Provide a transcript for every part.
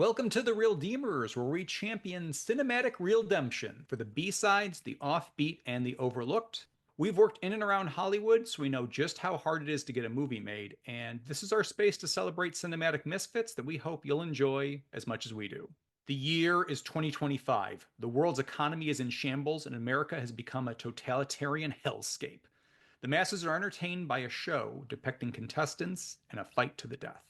Welcome to The Real Demers, where we champion cinematic redemption for the B-sides, the offbeat, and the overlooked. We've worked in and around Hollywood, so we know just how hard it is to get a movie made, and this is our space to celebrate cinematic misfits that we hope you'll enjoy as much as we do. The year is 2025. The world's economy is in shambles, and America has become a totalitarian hellscape. The masses are entertained by a show depicting contestants in a fight to the death.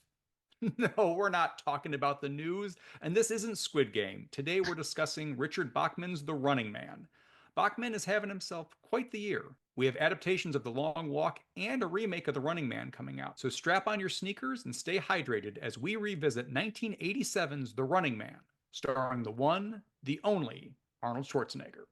No, we're not talking about the news, and this isn't Squid Game. Today we're discussing Richard Bachman's The Running Man. Bachman is having himself quite the year. We have adaptations of The Long Walk and a remake of The Running Man coming out. So strap on your sneakers and stay hydrated as we revisit 1987's The Running Man, starring the one, the only Arnold Schwarzenegger.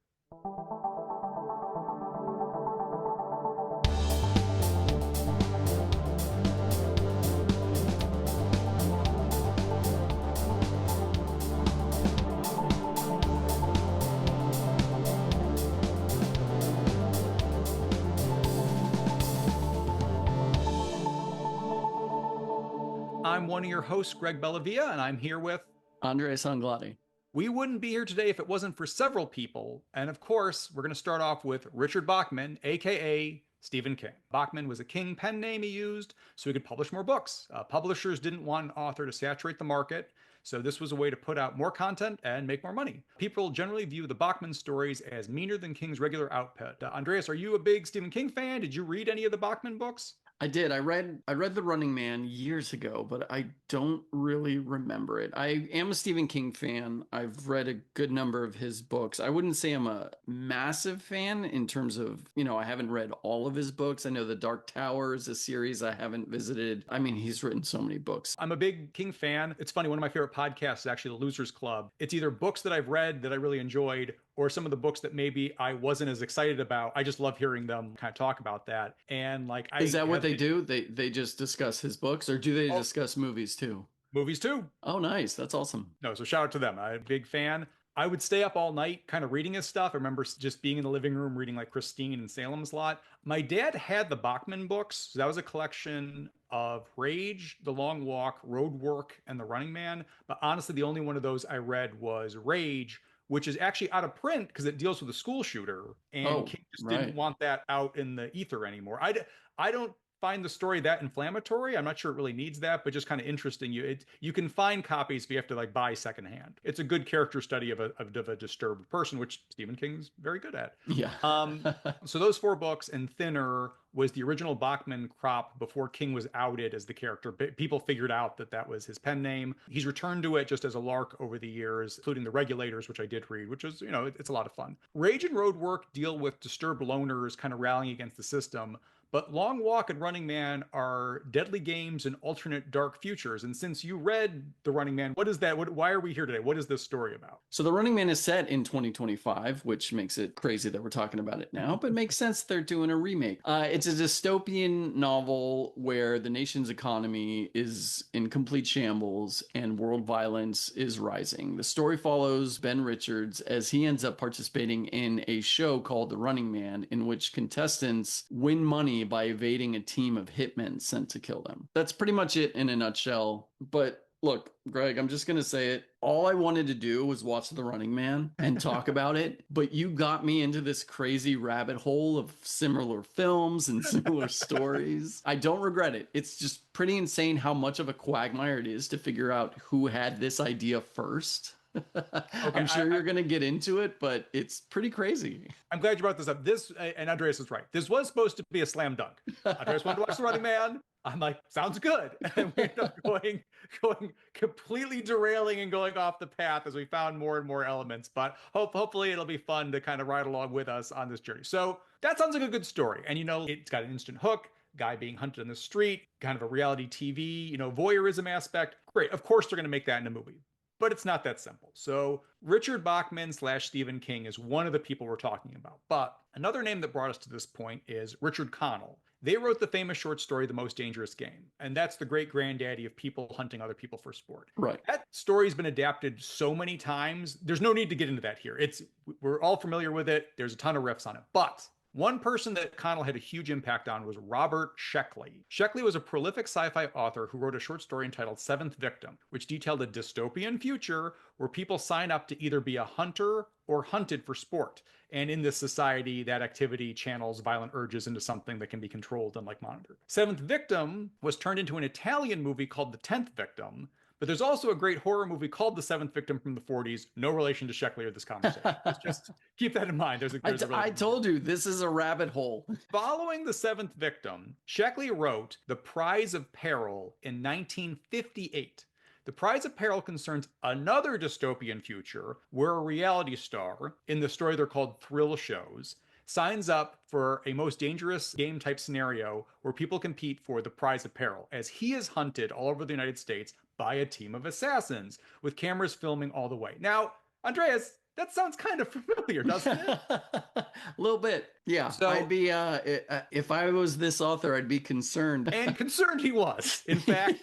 I'm one of your hosts, Greg Bellavia, and I'm here with Andres Angladi. We wouldn't be here today if it wasn't for several people. And of course, we're going to start off with Richard Bachman, aka Stephen King. Bachman was a King pen name he used so he could publish more books. Publishers didn't want an author to saturate the market, so this was a way to put out more content and make more money. People generally view the Bachman stories as meaner than King's regular output. Andreas, are you a big Stephen King fan? Did you read any of the Bachman books? I did. I read The Running Man years ago, but I don't really remember it. I am a Stephen King fan. I've read a good number of his books. I wouldn't say I'm a massive fan in terms of, I haven't read all of his books. I know The Dark Tower is a series I haven't visited. I mean, he's written so many books. I'm a big King fan. It's funny, one of my favorite podcasts is actually The Losers Club. It's either books that I've read that I really enjoyed or some of the books that maybe I wasn't as excited about. I just love hearing them kind of talk about that. And Is that what they do? They just discuss his books, or do they Oh, discuss movies too? movies too. Oh, nice. That's awesome. No, so shout out to them. I'm a big fan. I would stay up all night kind of reading his stuff. I remember just being in the living room reading like Christine and Salem's Lot. My dad had the Bachman books. So that was a collection of Rage, The Long Walk, Road Work, and The Running Man. But honestly, the only one of those I read was Rage, which is actually out of print because it deals with a school shooter. And Oh, King just right. didn't want that out in the ether anymore. I don't find the story that inflammatory. I'm not sure it really needs that, but just kind of interesting. You can find copies, but you have to like buy secondhand. It's a good character study of a disturbed person, which Stephen King's very good at. Yeah. So those four books and Thinner was the original Bachman crop before King was outed as the character. People figured out that that was his pen name. He's returned to it just as a lark over the years, including The Regulators, which I did read, which is, it's a lot of fun. Rage and Road Work deal with disturbed loners kind of rallying against the system. But Long Walk and Running Man are deadly games and alternate dark futures. And since you read The Running Man, what is that? Why are we here today? What is this story about? So The Running Man is set in 2025, which makes it crazy that we're talking about it now, but makes sense they're doing a remake. It's a dystopian novel where the nation's economy is in complete shambles and world violence is rising. The story follows Ben Richards as he ends up participating in a show called The Running Man, in which contestants win money by evading a team of hitmen sent to kill them. That's pretty much it in a nutshell. But look, Greg, I'm just going to say it. All I wanted to do was watch The Running Man and talk about it, but you got me into this crazy rabbit hole of similar films and similar stories. I don't regret it. It's just pretty insane how much of a quagmire it is to figure out who had this idea first. Okay, I'm sure you're going to get into it, but it's pretty crazy. I'm glad you brought this up. And Andreas is right. This was supposed to be a slam dunk. Andreas wanted to watch The Running Man. I'm like, sounds good. And we ended up going completely derailing and going off the path as we found more and more elements. But hopefully it'll be fun to kind of ride along with us on this journey. So that sounds like a good story. And it's got an instant hook, guy being hunted in the street, kind of a reality TV, voyeurism aspect. Great. Of course they're going to make that in a movie. But it's not that simple. So Richard Bachman / Stephen King is one of the people we're talking about. But another name that brought us to this point is Richard Connell. They wrote the famous short story, The Most Dangerous Game. And that's the great granddaddy of people hunting other people for sport. Right. That story's been adapted so many times. There's no need to get into that here. We're all familiar with it. There's a ton of riffs on it. But One person that Connell had a huge impact on was Robert Sheckley. Sheckley was a prolific sci-fi author who wrote a short story entitled Seventh Victim, which detailed a dystopian future where people sign up to either be a hunter or hunted for sport. And in this society, that activity channels violent urges into something that can be controlled and like monitored. Seventh Victim was turned into an Italian movie called The Tenth Victim, but there's also a great horror movie called The Seventh Victim from the 40s. No relation to Sheckley or this conversation. Just keep that in mind. I told you, this is a rabbit hole. Following The Seventh Victim, Sheckley wrote The Prize of Peril in 1958. The Prize of Peril concerns another dystopian future where a reality star, in the story they're called thrill shows, signs up for a most dangerous game type scenario where people compete for the prize of peril as he is hunted all over the United States by a team of assassins with cameras filming all the way. Now, Andreas, that sounds kind of familiar, doesn't it? A little bit. Yeah. So, I'd be, if I was this author, I'd be concerned. And concerned he was. In fact,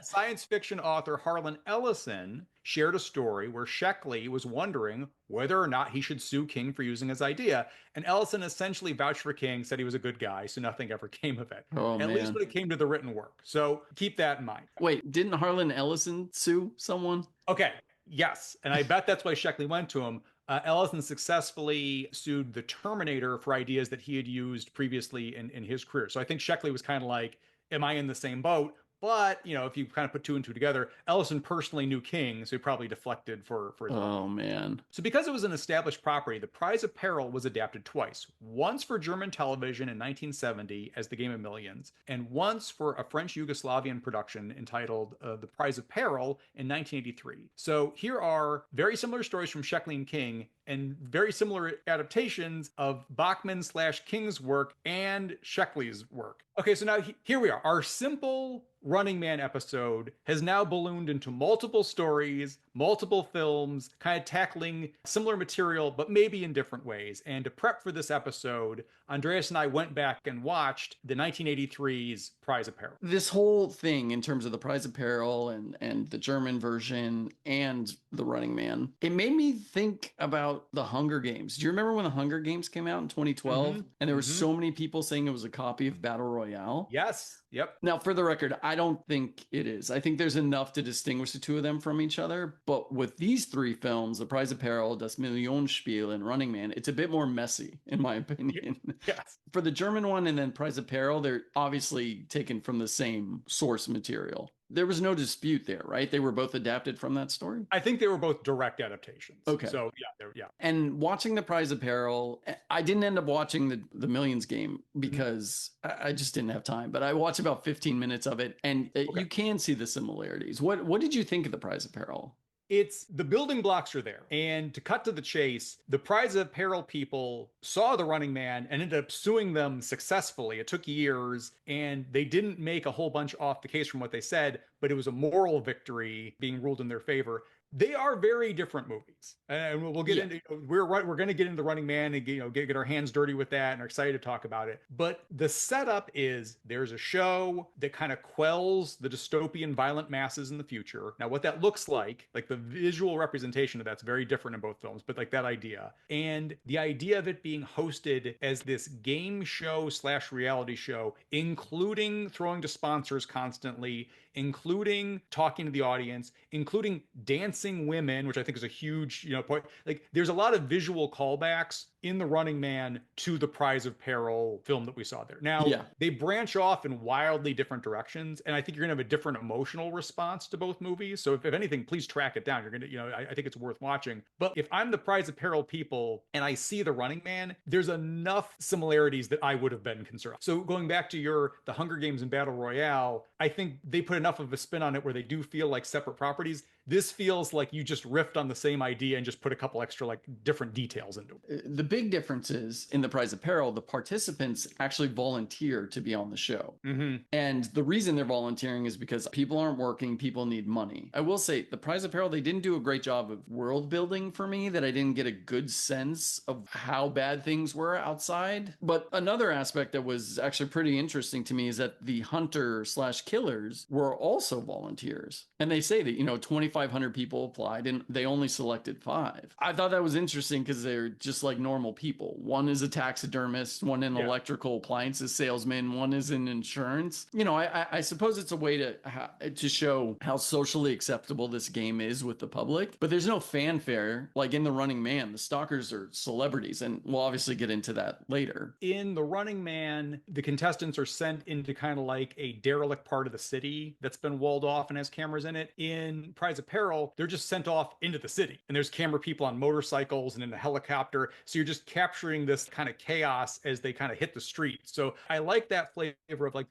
science fiction author Harlan Ellison shared a story where Sheckley was wondering whether or not he should sue King for using his idea. And Ellison essentially vouched for King, said he was a good guy, so nothing ever came of it. At least when it came to the written work. So keep that in mind. Wait, didn't Harlan Ellison sue someone? Okay. Yes, and I bet that's why Sheckley went to him. Ellison successfully sued the Terminator for ideas that he had used previously in his career. So I think Sheckley was kind of like, am I in the same boat? But, you know, if you kind of put two and two together, Ellison personally knew King, so he probably deflected for that. Oh, man. So because it was an established property, The Prize of Peril was adapted twice. Once for German television in 1970 as The Game of Millions, and once for a French Yugoslavian production entitled The Prize of Peril in 1983. So here are very similar stories from Sheckley and King, and very similar adaptations of Bachman/King's work and Sheckley's work. Okay, so now here we are. Our simple Running Man episode has now ballooned into multiple stories, multiple films, kind of tackling similar material, but maybe in different ways. And to prep for this episode, Andreas and I went back and watched the 1983's Prize of Peril. This whole thing in terms of the Prize of Peril and the German version and the Running Man, it made me think about the Hunger Games. Do you remember when the Hunger Games came out in 2012? Mm-hmm. And there were so many people saying it was a copy of Battle Royale? Yes. Yep. Now, for the record, I don't think it is. I think there's enough to distinguish the two of them from each other. But with these three films, The Prize of Peril, Das Millionenspiel, and Running Man, it's a bit more messy, in my opinion. Yes. For the German one and then Prize of Peril, they're obviously taken from the same source material. There was no dispute there, right? They were both adapted from that story? I think they were both direct adaptations. Okay. So, yeah. And watching The Prize of Peril, I didn't end up watching the Millions game because I just didn't have time. But I watched about 15 minutes of it, and you can see the similarities. What did you think of The Prize of Peril? It's the building blocks are there. And to cut to the chase, the Prize of Peril people saw the Running Man and ended up suing them successfully. It took years, and they didn't make a whole bunch off the case from what they said, but it was a moral victory being ruled in their favor. They are very different movies, and we'll get into. We're going to get into Running Man and get our hands dirty with that, and are excited to talk about it. But the setup is there's a show that kind of quells the dystopian violent masses in the future. Now, what that looks like the visual representation of that's very different in both films, but like that idea and the idea of it being hosted as this game show / reality show, including throwing to sponsors constantly, including talking to the audience, including dancing women, which I think is a huge, point. Like there's a lot of visual callbacks in The Running Man to the Prize of Peril film that we saw there. Now, they branch off in wildly different directions, and I think you're going to have a different emotional response to both movies. So if anything, please track it down. You're going to, I think it's worth watching. But if I'm the Prize of Peril people and I see The Running Man, there's enough similarities that I would have been concerned. So going back to the Hunger Games and Battle Royale, I think they put enough of a spin on it where they do feel like separate properties. This feels like you just riffed on the same idea and just put a couple extra different details into it. The big difference is in the Prize of Peril, the participants actually volunteer to be on the show. Mm-hmm. And the reason they're volunteering is because people aren't working, people need money. I will say the Prize of Peril, they didn't do a great job of world building for me, that I didn't get a good sense of how bad things were outside. But another aspect that was actually pretty interesting to me is that the hunter / killers were also volunteers. And they say that, 25 2,500 people applied and they only selected 5. I thought that was interesting because they're just like normal people. One is a taxidermist, one an electrical appliances salesman, one is in insurance. You know, I suppose it's a way to show how socially acceptable this game is with the public, but there's no fanfare. Like in The Running Man, the stalkers are celebrities, and we'll obviously get into that later. In The Running Man, the contestants are sent into kind of like a derelict part of the city that's been walled off and has cameras in it. In Prize of Peril, they're just sent off into the city, and there's camera people on motorcycles and in a helicopter. So you're just capturing this kind of chaos as they kind of hit the street. So I like that flavor of like,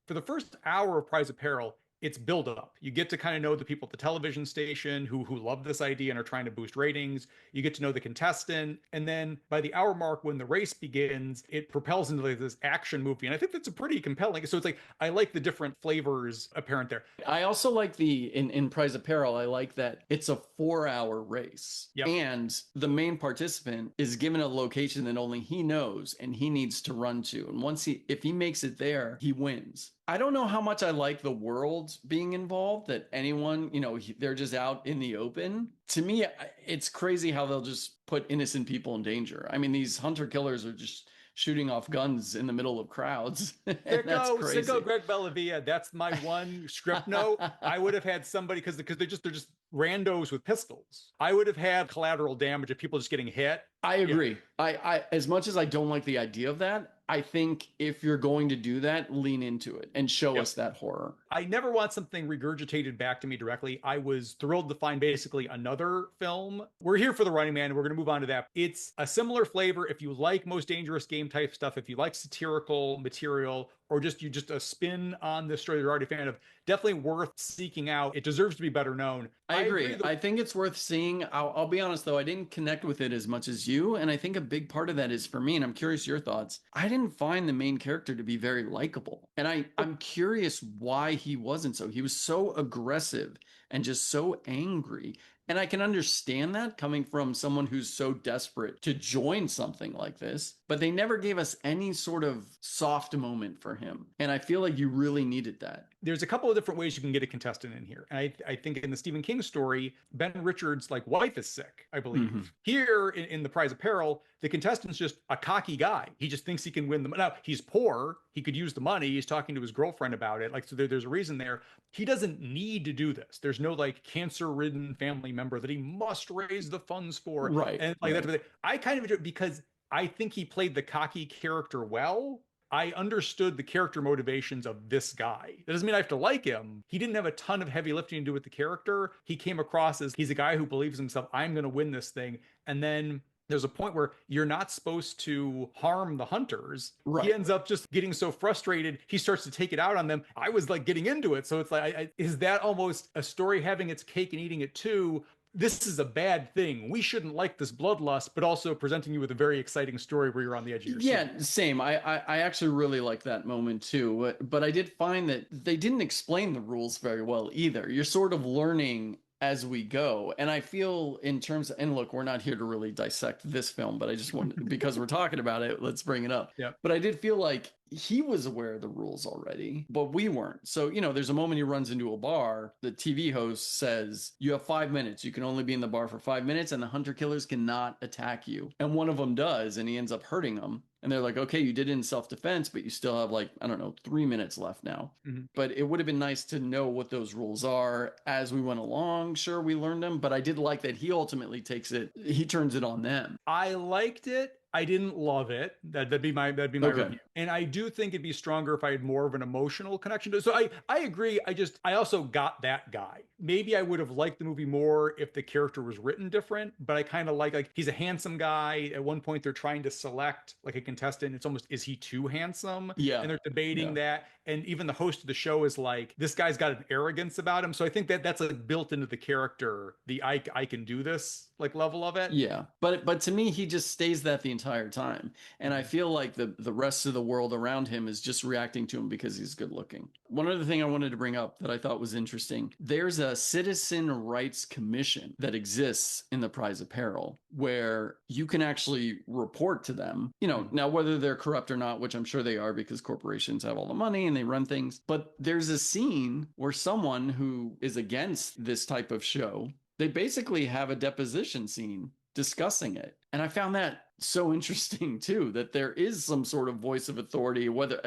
for the first hour of Prize of Peril, it's build up. You get to kind of know the people at the television station who love this idea and are trying to boost ratings. You get to know the contestant. And then by the hour mark, when the race begins, it propels into like this action movie. And I think that's a pretty compelling. So it's like, I like the different flavors apparent there. I also like in Prize of Peril, I like that it's a 4-hour race. Yep. And the main participant is given a location that only he knows and he needs to run to. And if he makes it there, he wins. I don't know how much I like the world being involved, that anyone, you know, they're just out in the open. To me, it's crazy how they'll just put innocent people in danger. I mean, these hunter killers are just shooting off guns in the middle of crowds. Sicko Greg Bellavia. That's my one script note. I would have had somebody, because they're just randos with pistols. I would have had collateral damage of people just getting hit. I agree. I as much as I don't like the idea of that, I think if you're going to do that, lean into it and show us that horror. I never want something regurgitated back to me directly. I was thrilled to find basically another film. We're here for The Running Man, and we're going to move on to that. It's a similar flavor. If you like Most Dangerous Game type stuff, if you like satirical material, or just a spin on this story you're already a fan of, definitely worth seeking out. It deserves to be better known. I agree. I think it's worth seeing. I'll be honest, though, I didn't connect with it as much as you. And I think a big part of that is for me, and I'm curious your thoughts, I didn't find the main character to be very likable. And I'm curious why he wasn't so. He was so aggressive and just so angry. And I can understand that coming from someone who's so desperate to join something like this, but they never gave us any sort of soft moment for him. And I feel like you really needed that. There's a couple of different ways you can get a contestant in here. And I think in the Stephen King story, Ben Richards' wife is sick, I believe. Mm-hmm. Here in the Prize of Peril, the contestant's just a cocky guy. He just thinks he can win them. Now, he's poor. He could use the money. He's talking to his girlfriend about it. So there's a reason there. He doesn't need to do this. There's no cancer-ridden family member that he must raise the funds for. Right. And that. I kind of enjoy it because I think he played the cocky character well. I understood the character motivations of this guy. That doesn't mean I have to like him. He didn't have a ton of heavy lifting to do with the character. He came across as he's a guy who believes himself, I'm going to win this thing. And then there's a point where you're not supposed to harm the hunters. Right. He ends up just getting so frustrated, he starts to take it out on them. I was getting into it. So it's is that almost a story having its cake and eating it too? This is a bad thing. We shouldn't like this bloodlust, but also presenting you with a very exciting story where you're on the edge of your seat. Yeah, same. I actually really like that moment too. But I did find that they didn't explain the rules very well either. You're sort of learning as we go. And I feel in terms of, and look, we're not here to really dissect this film, but I just wanted, because we're talking about it, let's bring it up. Yeah. But I did feel like he was aware of the rules already, but we weren't. So, there's a moment he runs into a bar. The TV host says, you have 5 minutes. You can only be in the bar for 5 minutes, and the hunter killers cannot attack you. And one of them does, and he ends up hurting them. And they're like, okay, you did it in self-defense, but you still have 3 minutes left now. Mm-hmm. But it would have been nice to know what those rules are as we went along. Sure, we learned them, but I did like that he ultimately he turns it on them. I liked it. I didn't love it. That'd be my review. And I do think it'd be stronger if I had more of an emotional connection to it. So I agree. I also got that guy. Maybe I would have liked the movie more if the character was written different, but I kind of like he's a handsome guy. At one point they're trying to select a contestant. It's almost, is he too handsome? Yeah. And they're debating that. And even the host of the show is like, this guy's got an arrogance about him. So I think that's built into the character, the I can do this level of it. Yeah. But to me, he just stays that the entire time. And I feel like the rest of the world around him is just reacting to him because he's good looking. One other thing I wanted to bring up that I thought was interesting, there's a citizen rights commission that exists in the Prize of Peril where you can actually report to them, now whether they're corrupt or not, which I'm sure they are because corporations have all the money and they run things. But there's a scene where someone who is against this type of show, they basically have a deposition scene discussing it. And I found that so interesting too, that there is some sort of voice of authority, whether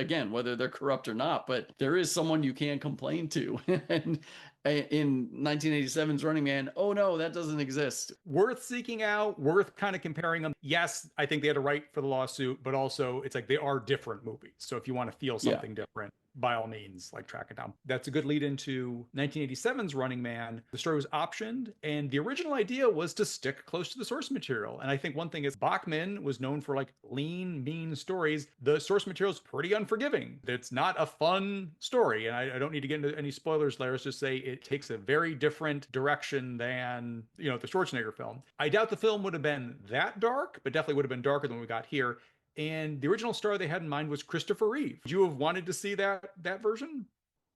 they're corrupt or not, but there is someone you can complain to. And in 1987's Running Man, oh no, that doesn't exist. Worth seeking out, worth kind of comparing them. Yes, I think they had a right for the lawsuit, but also it's like they are different movies. So if you want to feel something different, by all means, like track it down. That's a good lead into 1987's Running Man. The story was optioned, and the original idea was to stick close to the source material. And I think one thing is Bachman was known for like lean, mean stories. The source material is pretty unforgiving. It's not a fun story. And I don't need to get into any spoilers there. Let's just say it takes a very different direction than, the Schwarzenegger film. I doubt the film would have been that dark, but definitely would have been darker than we got here. And the original star they had in mind was Christopher Reeve. Would you have wanted to see that version?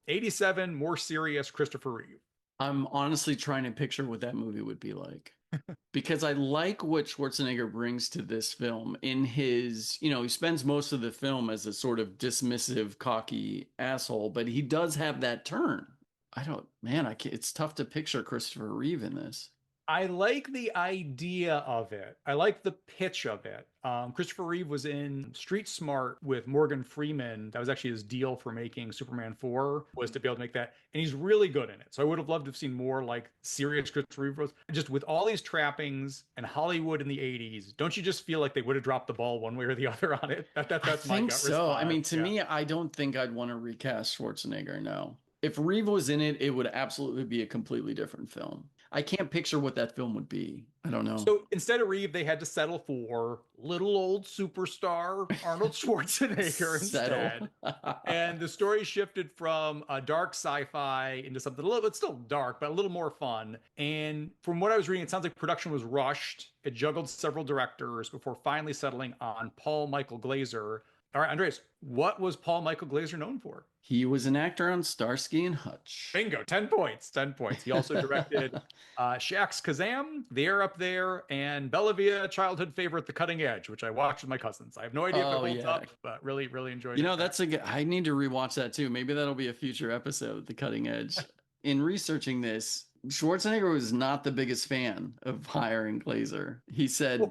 87, more serious Christopher Reeve. I'm honestly trying to picture what that movie would be like. Because I like what Schwarzenegger brings to this film in his, he spends most of the film as a sort of dismissive, cocky asshole, but he does have that turn. It's tough to picture Christopher Reeve in this. I like the idea of it. I like the pitch of it. Christopher Reeve was in Street Smart with Morgan Freeman. That was actually his deal for making Superman 4, was to be able to make that. And he's really good in it. So I would have loved to have seen more like serious Christopher Reeve. Just with all these trappings and Hollywood in the 80s, don't you just feel like they would have dropped the ball one way or the other on it? That's my gut response. I mean, to me, I don't think I'd want to recast Schwarzenegger, no. If Reeve was in it, it would absolutely be a completely different film. I can't picture what that film would be. I don't know. So instead of Reeve, they had to settle for little old superstar Arnold Schwarzenegger instead. And the story shifted from a dark sci-fi into something a little bit still dark, but a little more fun. And from what I was reading, it sounds like production was rushed. It juggled several directors before finally settling on Paul Michael Glaser. All right, Andreas, what was Paul Michael Glaser known for? He was an actor on Starsky and Hutch. Bingo, 10 points, 10 points. He also directed Shaq's Kazam, The Air Up There, and Bellavia, childhood favorite, The Cutting Edge, which I watched with my cousins. I have no idea if it holds up, but really, really enjoyed it. I need to rewatch that too. Maybe that'll be a future episode, The Cutting Edge. In researching this, Schwarzenegger was not the biggest fan of hiring Glaser. He said,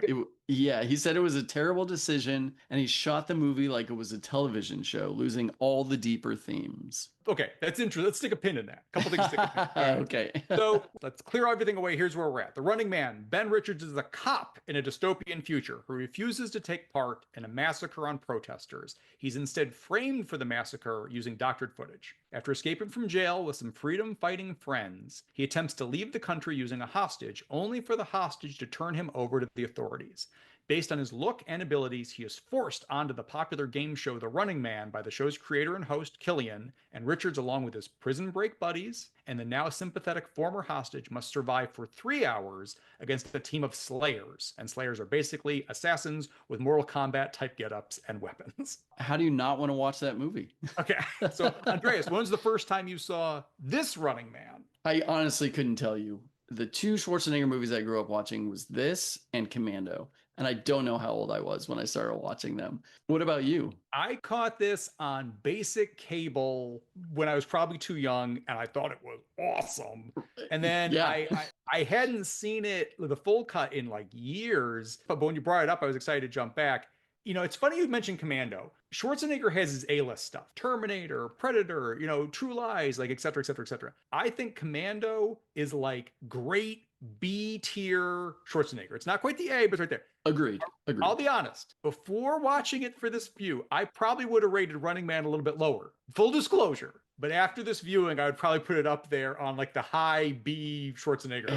he said it was a terrible decision, and he shot the movie like it was a television show, losing all the deeper themes. Okay, that's interesting. Let's stick a pin in that. A couple things to stick a pin. Okay. So let's clear everything away. Here's where we're at. The Running Man, Ben Richards, is a cop in a dystopian future who refuses to take part in a massacre on protesters. He's instead framed for the massacre using doctored footage. After escaping from jail with some freedom-fighting friends, he attempts to leave the country using a hostage, only for the hostage to turn him over to the authorities. Based on his look and abilities, he is forced onto the popular game show The Running Man by the show's creator and host, Killian, and Richards, along with his prison break buddies and the now sympathetic former hostage, must survive for 3 hours against a team of slayers. And slayers are basically assassins with Mortal Kombat type get-ups and weapons. How do you not want to watch that movie? Okay, so Andreas, when was the first time you saw this Running Man? I honestly couldn't tell you. The two Schwarzenegger movies I grew up watching was this and Commando. And I don't know how old I was when I started watching them. What about you? I caught this on basic cable when I was probably too young, and I thought it was awesome. And then I hadn't seen it, the full cut, in like years. But when you brought it up, I was excited to jump back. It's funny you mentioned Commando. Schwarzenegger has his A-list stuff. Terminator, Predator, True Lies, like et cetera, et cetera, et cetera. I think Commando is like great B-tier Schwarzenegger. It's not quite the A, but it's right there. Agreed. I'll be honest. Before watching it for this view, I probably would have rated Running Man a little bit lower. Full disclosure. But after this viewing, I would probably put it up there on like the high B Schwarzenegger.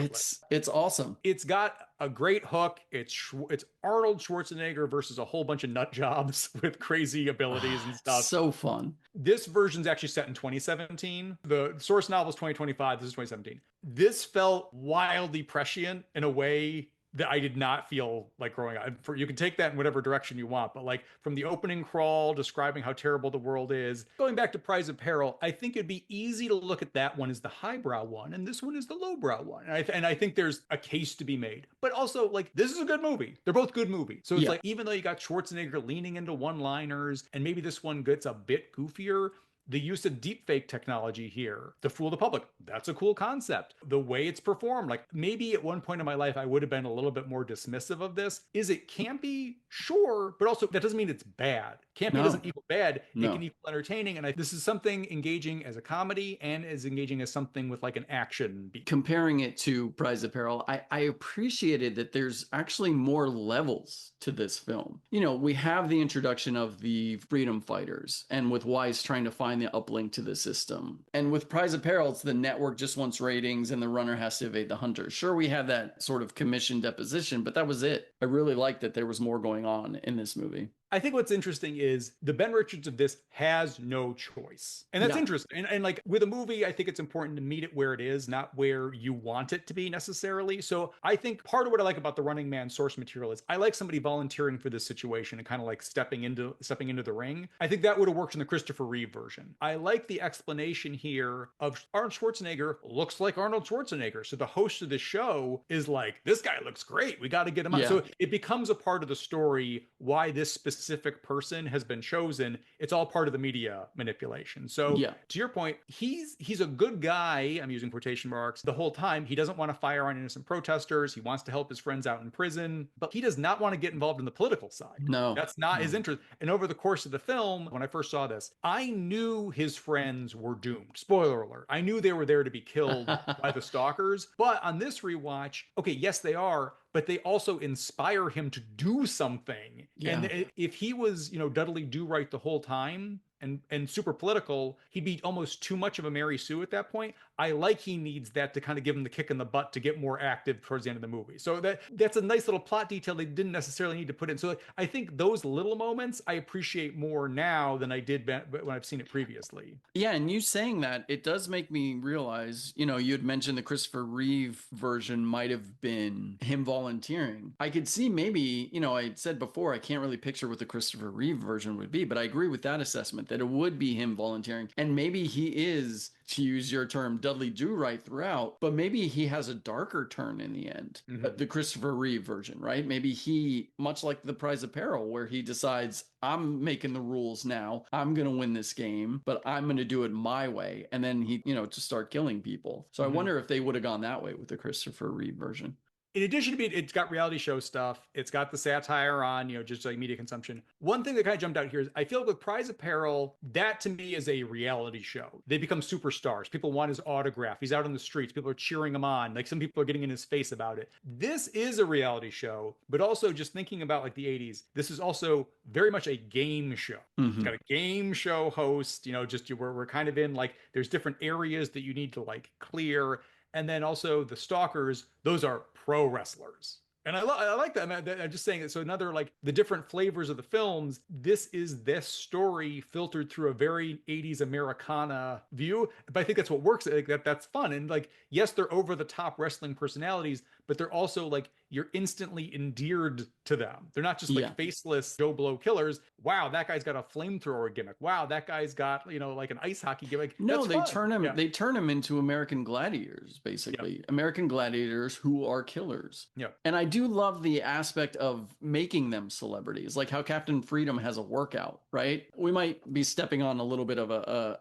It's awesome. It's got a great hook. It's Arnold Schwarzenegger versus a whole bunch of nut jobs with crazy abilities and stuff. So fun. This version's actually set in 2017. The source novel is 2025. This is 2017. This felt wildly prescient in a way that I did not feel like growing up. You can take that in whatever direction you want, but like from the opening crawl describing how terrible the world is, going back to Prize of Peril, I think it'd be easy to look at that one as the highbrow one, and this one is the lowbrow one. And I think there's a case to be made. But also, like, this is a good movie. They're both good movies. So it's Yeah. like, even though you got Schwarzenegger leaning into one-liners, and maybe this one gets a bit goofier, the use of deepfake technology here to fool the public, that's a cool concept. The way it's performed, like maybe at one point in my life I would have been a little bit more dismissive of this. Is it campy? Sure, but also that doesn't mean it's bad. Campy No. doesn't equal bad. It No. can equal entertaining, and this is something engaging as a comedy and as engaging as something with like an action beat. Comparing it to Prize of Peril, I appreciated that there's actually more levels to this film. You know, we have the introduction of the freedom fighters, and with Weiss trying to find the uplink to the system. And with Prize of Peril, it's the network just wants ratings and the runner has to evade the hunter. Sure, we had that sort of commission deposition, but that was it. I really liked that there was more going on in this movie. I think what's interesting is the Ben Richards of this has no choice. And that's interesting. And like with a movie, I think it's important to meet it where it is, not where you want it to be necessarily. So I think part of what I like about the Running Man source material is I like somebody volunteering for this situation and kind of like stepping into the ring. I think that would have worked in the Christopher Reeve version. I like the explanation here of Arnold Schwarzenegger looks like Arnold Schwarzenegger. So the host of the show is like, this guy looks great. We got to get him on. So it becomes a part of the story why this specific person has been chosen. It's all part of the media manipulation. So to your point, he's a good guy, I'm using quotation marks, the whole time. He doesn't want to fire on innocent protesters. He wants to help his friends out in prison, but he does not want to get involved in the political side. No. That's not his interest. And over the course of the film, when I first saw this, I knew his friends were doomed. Spoiler alert. I knew they were there to be killed by the stalkers. But on this rewatch, okay, yes, they are, but they also inspire him to do something. And if he was, Dudley Do Right the whole time and super political, he'd be almost too much of a Mary Sue at that point. I like he needs that to kind of give him the kick in the butt to get more active towards the end of the movie. So that's a nice little plot detail they didn't necessarily need to put in. So I think those little moments I appreciate more now than I did when I've seen it previously. Yeah, and you saying that, it does make me realize, you had mentioned the Christopher Reeve version might have been him volunteering. I could see maybe, I said before, I can't really picture what the Christopher Reeve version would be, but I agree with that assessment that it would be him volunteering. And maybe he is, to use your term, Dudley Do Right throughout, but maybe he has a darker turn in the end. The Christopher Reeve version, right? Maybe he, much like the Prize of Peril, where he decides, I'm making the rules now. I'm going to win this game, but I'm going to do it my way. And then he, to start killing people. So I wonder if they would have gone that way with the Christopher Reeve version. In addition to it's got reality show stuff. It's got the satire on, just like media consumption. One thing that kind of jumped out here is I feel like with Prize of Peril, that to me is a reality show. They become superstars. People want his autograph. He's out on the streets. People are cheering him on. Like some people are getting in his face about it. This is a reality show, but also just thinking about like the 80s, this is also very much a game show. It's got a game show host, we're kind of in like, there's different areas that you need to like clear. And then also the stalkers, those are pro wrestlers. And I like that. I'm just saying that. So another, like the different flavors of the films, this is this story filtered through a very 80s Americana view. But I think that's what works. Like that's fun. And like, yes, they're over the top wrestling personalities, but they're also like, you're instantly endeared to them. They're not just like faceless Joe Blow killers. Wow, that guy's got a flamethrower gimmick. Wow, that guy's got, like an ice hockey gimmick. No, they turn him they turn him into American gladiators, basically. American gladiators who are killers. And I do love the aspect of making them celebrities, like how Captain Freedom has a workout, right? We might be stepping on a little bit of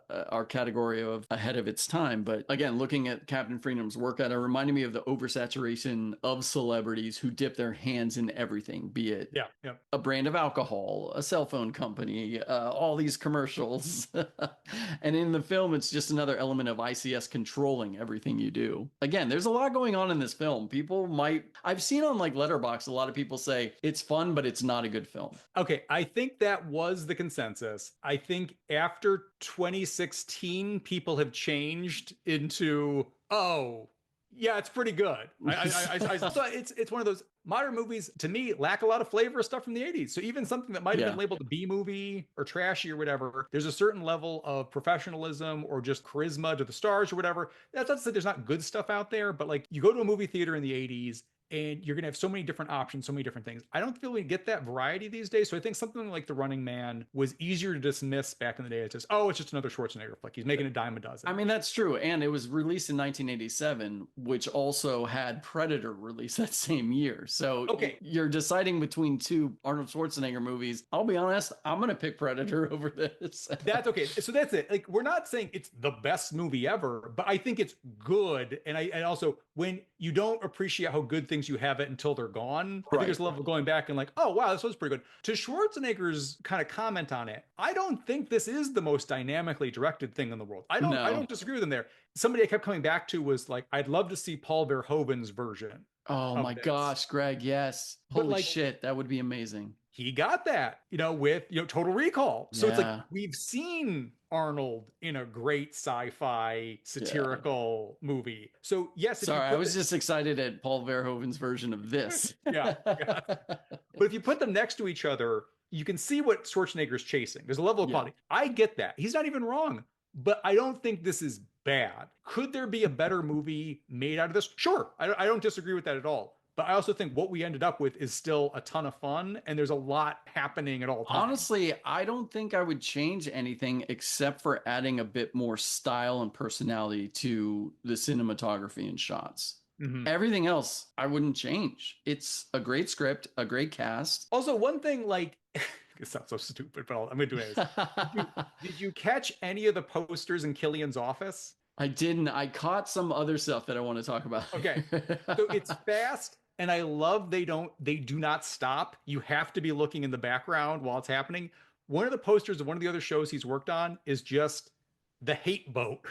our category of ahead of its time, but again, looking at Captain Freedom's workout, it reminded me of the oversaturation of celebrities who dip their hands in everything, be it a brand of alcohol, a cell phone company, all these commercials. And in the film, it's just another element of ICS controlling everything you do. Again, there's a lot going on in this film. I've seen on like Letterboxd, a lot of people say it's fun, but it's not a good film. Okay, I think that was the consensus. I think after 2016, people have changed into, yeah, it's pretty good. So it's one of those modern movies, to me, lack a lot of flavor of stuff from the 80s. So even something that might have been labeled a B movie or trashy or whatever, there's a certain level of professionalism or just charisma to the stars or whatever. That's not to say there's not good stuff out there, but like you go to a movie theater in the 80s, and you're going to have so many different options, so many different things. I don't feel we get that variety these days. So I think something like The Running Man was easier to dismiss back in the day. It's just, oh, it's just another Schwarzenegger flick. He's making a dime a dozen. I mean, that's true. And it was released in 1987, which also had Predator released that same year. So okay, you're deciding between two Arnold Schwarzenegger movies. I'll be honest, I'm going to pick Predator over this. that's okay. So that's it. Like, we're not saying it's the best movie ever, but I think it's good. And also, when you don't appreciate how good things you have it until they're gone, I think there's a level of going back and like, oh, wow, this was pretty good. To Schwarzenegger's kind of comment on it, I don't think this is the most dynamically directed thing in the world. I don't disagree with him there. Somebody I kept coming back to was like, I'd love to see Paul Verhoeven's version. Oh my gosh, Greg, yes. Holy shit, that would be amazing. He got that, with, Total Recall. So it's like, we've seen Arnold in a great sci-fi satirical movie. So yes. Sorry, I was just excited at Paul Verhoeven's version of this. yeah. But if you put them next to each other, you can see what Schwarzenegger's chasing. There's a level of quality. I get that. He's not even wrong, but I don't think this is bad. Could there be a better movie made out of this? Sure. I don't disagree with that at all. But I also think what we ended up with is still a ton of fun, and there's a lot happening at all times. Honestly, I don't think I would change anything except for adding a bit more style and personality to the cinematography and shots. Mm-hmm. Everything else, I wouldn't change. It's a great script, a great cast. Also, one thing, like, it sounds so stupid, but I'm going to do it. Did you catch any of the posters in Killian's office? I didn't. I caught some other stuff that I want to talk about. Okay. So it's fast. And I love they do not stop. You have to be looking in the background while it's happening. One of the posters of one of the other shows he's worked on is just the hate boat.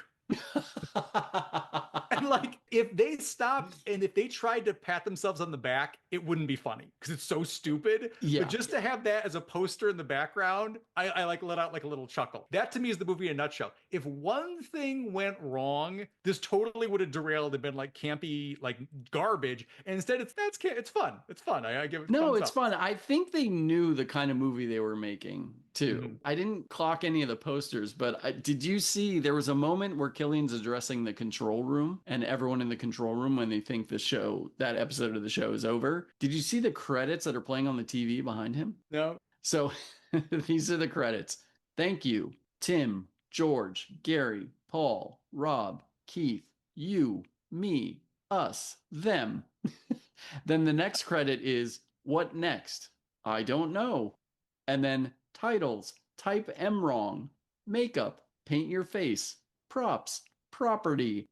And like, if they stopped and if they tried to pat themselves on the back, it wouldn't be funny because it's so stupid. Yeah. But just to have that as a poster in the background, I like let out like a little chuckle. That to me is the movie in a nutshell. If one thing went wrong, this totally would have derailed and been like campy, like garbage. And instead, it's fun. It's fun. I give it. No, it's fun. I think they knew the kind of movie they were making too. Mm-hmm. I didn't clock any of the posters, but did you see there was a moment where Killian's addressing the control room and everyone in the control room when they think that episode of the show is over? Did you see the credits that are playing on the TV behind him? No. So these are the credits. Thank you, Tim, George, Gary, Paul, Rob, Keith, you, me, us, them. Then the next credit is, what next? I don't know. And then titles, type M wrong, makeup, paint your face, props, property.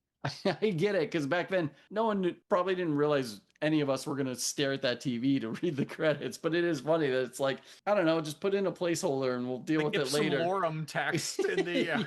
I get it, because back then, no one probably didn't realize any of us were going to stare at that TV to read the credits, but it is funny that it's like, I don't know, just put in a placeholder and we'll deal with it later. Lorem text in the...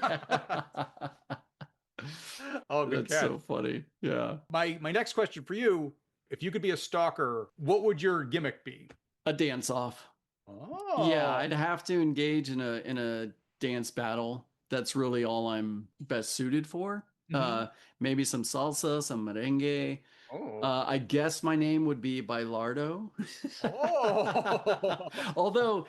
Oh, good That's so funny. Yeah. My next question for you, if you could be a stalker, what would your gimmick be? A dance-off. Oh. Yeah, I'd have to engage in a dance battle. That's really all I'm best suited for. Mm-hmm. Maybe some salsa, some merengue. Oh. I guess my name would be Bilardo. Oh. Although,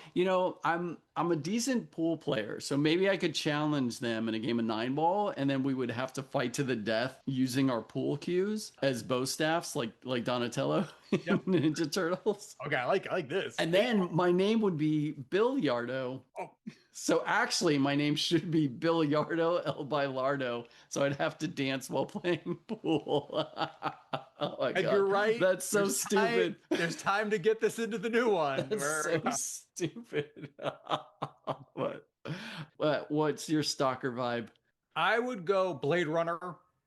I'm a decent pool player, so maybe I could challenge them in a game of 9-ball, and then we would have to fight to the death using our pool cues as bow staffs, like Donatello in Ninja Turtles. Okay, I like this. And then my name would be Bilardo. Oh. So actually, my name should be Bilardo El Bilardo. So I'd have to dance while playing pool. Oh my God. You're right. That's so stupid. There's time to get this into the new one. That's so stupid. What's your stalker vibe? I would go Blade Runner.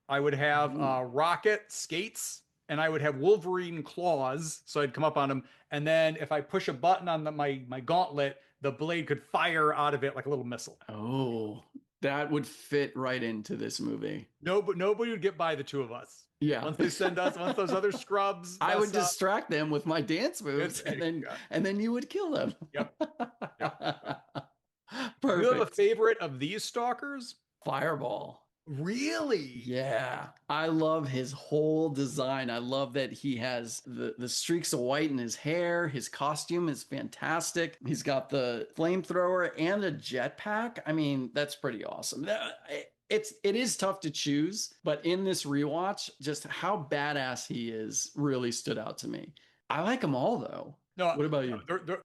I would have rocket skates, and I would have Wolverine claws. So I'd come up on him. And then if I push a button on my gauntlet, the blade could fire out of it like a little missile. Oh, that would fit right into this movie. No, but nobody would get by the two of us. Yeah. Once they send us, once those other scrubs, I would distract them with my dance moves, and then you would kill them. Yep. Perfect. You have a favorite of these stalkers? Fireball. Really? Yeah. I love his whole design. I love that he has the streaks of white in his hair. His costume is fantastic. He's got the flamethrower and a jetpack. I mean, that's pretty awesome. it is tough to choose, but in this rewatch, just how badass he is really stood out to me. I like them all though. No, What about you?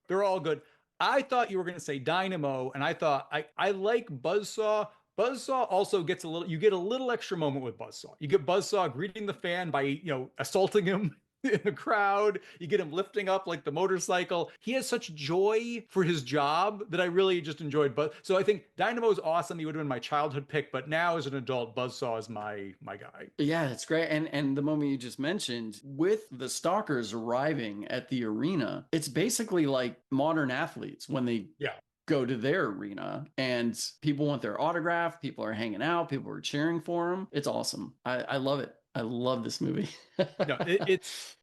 they're all good. I thought you were going to say Dynamo, and I thought I like Buzzsaw. Buzzsaw also gets a little, you get a little extra moment with Buzzsaw. You get Buzzsaw greeting the fan by, assaulting him in the crowd. You get him lifting up like the motorcycle. He has such joy for his job that I really just enjoyed. But so I think Dynamo is awesome. He would have been my childhood pick, but now as an adult, Buzzsaw is my guy. Yeah, it's great. And the moment you just mentioned, with the stalkers arriving at the arena, it's basically like modern athletes when they Yeah. go to their arena and people want their autograph, people are hanging out, people are cheering for them. It's awesome. I love it. I love this movie. No,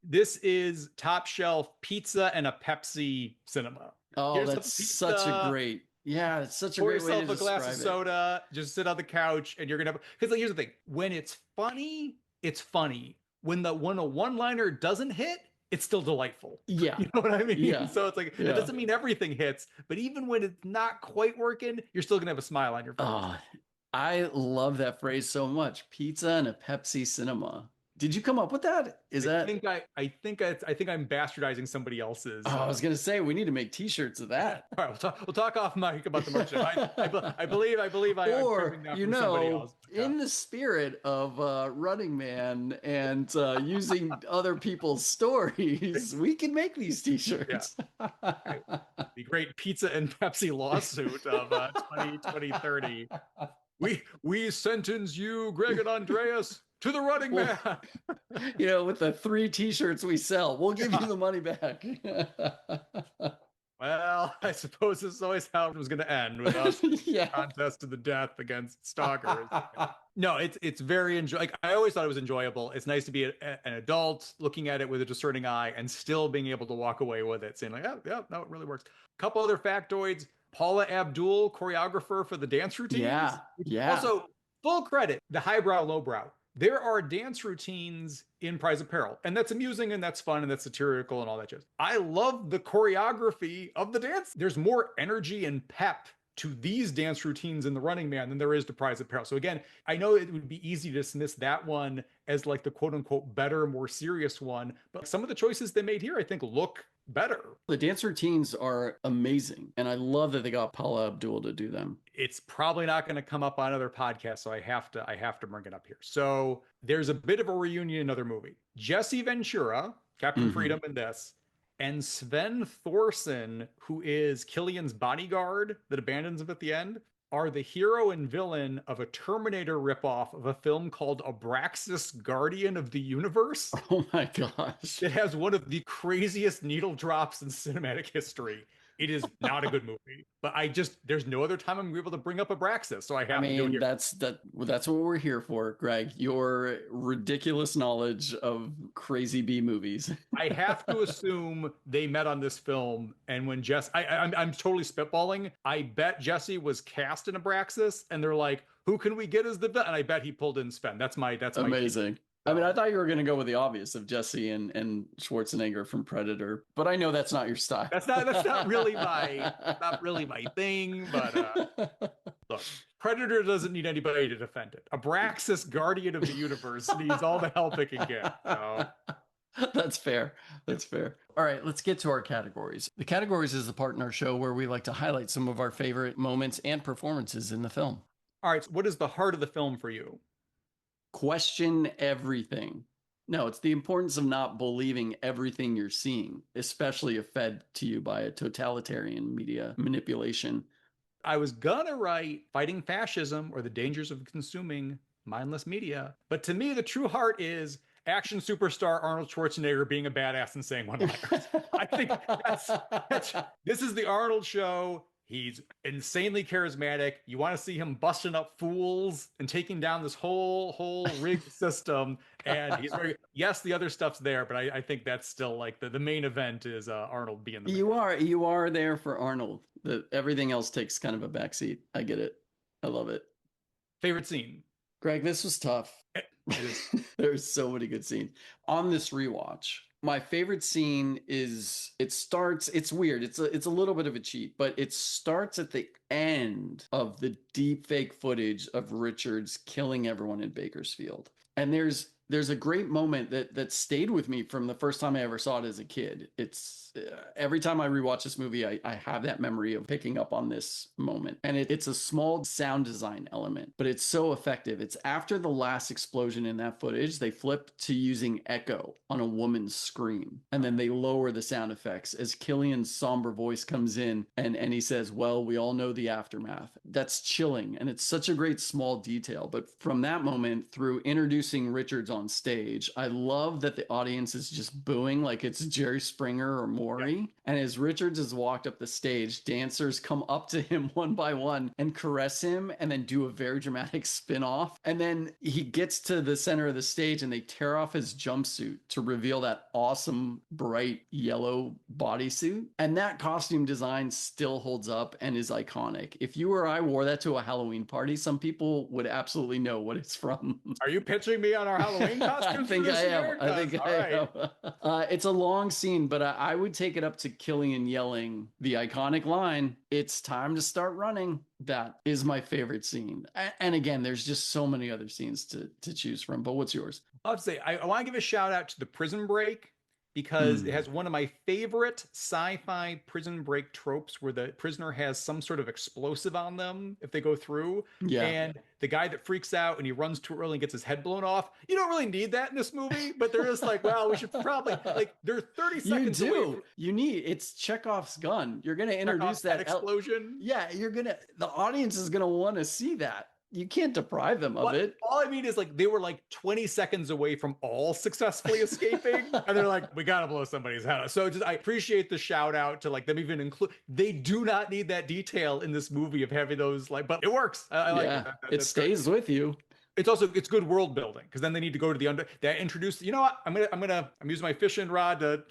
this is top shelf pizza and a Pepsi cinema. Oh, Here's that's some such a pizza. great, yeah, it's such a Pour great way to yourself a glass of describe it. soda, just sit on the couch, and you're gonna have. Because like, here's the thing: when it's funny, it's funny. When a one-liner doesn't hit, it's still delightful. Yeah. You know what I mean? Yeah. So it's like Yeah. it doesn't mean everything hits, but even when it's not quite working, you're still gonna have a smile on your face. Oh, I love that phrase so much. Pizza and a Pepsi cinema. Did you come up with that? I think I'm bastardizing somebody else's. Oh, I was gonna say we need to make T-shirts of that. All right, we'll talk off mic about the merch. I believe I'm Or proving that you from somebody know, else. Yeah. in the spirit of Running Man and using other people's stories, we can make these T-shirts. The great pizza and Pepsi lawsuit of 2030. We sentence you, Greg and Andreas, to the Running Man. You know, with the 3 T-shirts we sell, we'll give you the money back. Well, I suppose this is always how it was going to end with us Yeah. contest to the death against stalkers. No, it's very like I always thought it was enjoyable. It's nice to be an adult looking at it with a discerning eye and still being able to walk away with it, saying like, oh, yeah, no, it really works. A couple other factoids: Paula Abdul, choreographer for the dance routines. Yeah, yeah. Also, full credit, the highbrow, lowbrow. There are dance routines in Prize of Peril, and that's amusing and that's fun and that's satirical and all that jazz. I love the choreography of the dance. There's more energy and pep to these dance routines in The Running Man than there is to Prize of Peril. So again, I know it would be easy to dismiss that one as like the quote unquote better, more serious one, but some of the choices they made here, I think, look better. The dance routines are amazing, and I love that they got Paula Abdul to do them. It's probably not going to come up on other podcasts, so I have to bring it up here. So there's a bit of a reunion in another movie. Jesse Ventura, Captain Freedom in this, and Sven Thorson, who is Killian's bodyguard that abandons him at the end, are the hero and villain of a Terminator ripoff of a film called Abraxas, Guardian of the Universe. Oh my gosh. It has one of the craziest needle drops in cinematic history. It is not a good movie, but there's no other time I'm able to bring up Abraxas, so I have to do it here. That's what we're here for, Greg. Your ridiculous knowledge of crazy B movies. I have to assume they met on this film, and when I'm totally spitballing. I bet Jesse was cast in Abraxas, and they're like, "Who can we get as the vet?" And I bet he pulled in Sven. That's amazing. I mean, I thought you were going to go with the obvious of Jesse and Schwarzenegger from Predator, but I know that's not your style. That's not really my thing. But look, Predator doesn't need anybody to defend it. Abraxas, Guardian of the Universe, needs all the help it can get. So. That's fair. That's fair. All right, let's get to our categories. The categories is the part in our show where we like to highlight some of our favorite moments and performances in the film. All right, so what is the heart of the film for you? Question everything. No, it's the importance of not believing everything you're seeing, especially if fed to you by a totalitarian media manipulation. I was gonna write Fighting Fascism or the Dangers of Consuming Mindless Media, but to me, the true heart is action superstar Arnold Schwarzenegger being a badass and saying one-liners. I think this is the Arnold show. He's insanely charismatic. You want to see him busting up fools and taking down this whole rigged system. And he's yes, the other stuff's there, but I think that's still like the main event is Arnold being the man. You are there for Arnold. Everything else takes kind of a backseat. I get it. I love it. Favorite scene? Greg, this was tough. There's so many good scenes. On this rewatch, My favorite scene is it's weird. It's a little bit of a cheat, but it starts at the end of the deep fake footage of Richards killing everyone in Bakersfield. And there's a great moment that stayed with me from the first time I ever saw it as a kid. It's every time I rewatch this movie, I have that memory of picking up on this moment. And it's a small sound design element, but it's so effective. It's after the last explosion in that footage, they flip to using echo on a woman's scream. And then they lower the sound effects as Killian's somber voice comes in and he says, well, we all know the aftermath. That's chilling. And it's such a great small detail. But from that moment through introducing Richards on stage, I love that the audience is just booing like it's Jerry Springer or Maury. Yeah. And as Richards has walked up the stage, dancers come up to him one by one and caress him and then do a very dramatic spin off. And then he gets to the center of the stage and they tear off his jumpsuit to reveal that awesome bright yellow bodysuit. And that costume design still holds up and is iconic. If you or I wore that to a Halloween party, some people would absolutely know what it's from. Are you pitching me on our Halloween costumes? I think I am. I think I am. It's a long scene, but I would take it up to Killian yelling the iconic line, "It's time to start running." That is my favorite scene. And again, there's just so many other scenes to choose from. But what's yours? I'll say I want to give a shout out to the prison break, because it has one of my favorite sci-fi prison break tropes where the prisoner has some sort of explosive on them if they go through. Yeah. And the guy that freaks out and he runs too early and gets his head blown off. You don't really need that in this movie, but they're just like, well, we should probably, like, they're 30 seconds away. You do. It's Chekhov's gun. You're going to introduce that explosion. Yeah, the audience is going to want to see that. You can't deprive them of it. All I mean is, like, they were like 20 seconds away from all successfully escaping. And they're like, we got to blow somebody's head off. So I appreciate the shout out to like them even include, they do not need that detail in this movie of having those, like, but it works. I like it. It stays with you. It's good world building, because then they need to go to the that introduce, you know what, I'm using my fishing rod to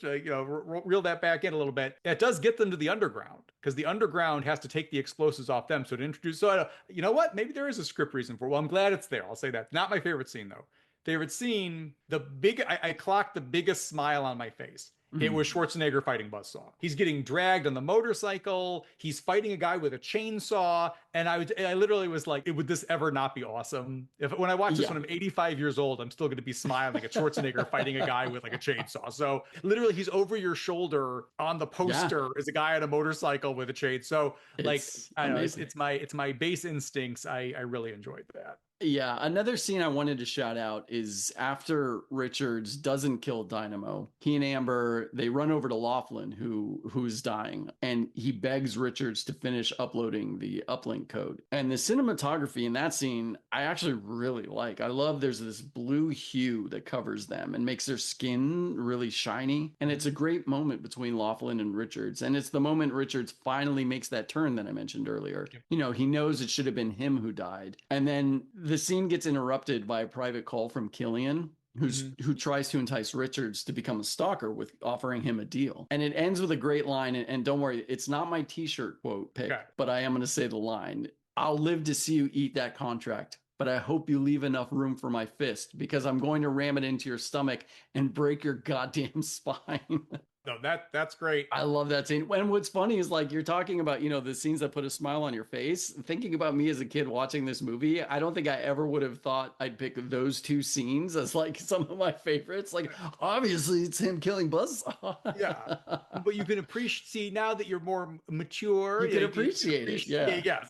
reel that back in a little bit. That does get them to the underground, because the underground has to take the explosives off them. So to introduce, you know what, maybe there is a script reason for it. Well, I'm glad it's there. I'll say that. Not my favorite scene though. Favorite scene, I clocked the biggest smile on my face. It was Schwarzenegger fighting Buzzsaw. He's getting dragged on the motorcycle. He's fighting a guy with a chainsaw. And I literally was like, would this ever not be awesome? When I watch this when I'm 85 years old, I'm still going to be smiling at Schwarzenegger fighting a guy with like a chainsaw. So literally he's over your shoulder on the poster is a guy on a motorcycle with a chainsaw. So like, I don't know, it's my base instincts. I really enjoyed that. Yeah, another scene I wanted to shout out is after Richards doesn't kill Dynamo, he and Amber, they run over to Laughlin, who's dying, and he begs Richards to finish uploading the uplink code. And the cinematography in that scene, I actually really like. I love there's this blue hue that covers them and makes their skin really shiny. And it's a great moment between Laughlin and Richards. And it's the moment Richards finally makes that turn that I mentioned earlier. You know, he knows it should have been him who died. And then the scene gets interrupted by a private call from Killian, who tries to entice Richards to become a stalker with offering him a deal. And it ends with a great line. And don't worry, it's not my t-shirt quote pick, but I am going to say the line. "I'll live to see you eat that contract, but I hope you leave enough room for my fist, because I'm going to ram it into your stomach and break your goddamn spine." No, that's great. I love that scene. And what's funny is, like, you're talking about, the scenes that put a smile on your face. Thinking about me as a kid watching this movie, I don't think I ever would have thought I'd pick those two scenes as like some of my favorites. Like, obviously it's him killing Buzzsaw. Yeah, but you can appreciate, now that you're more mature, you can appreciate it. Yeah. Yes.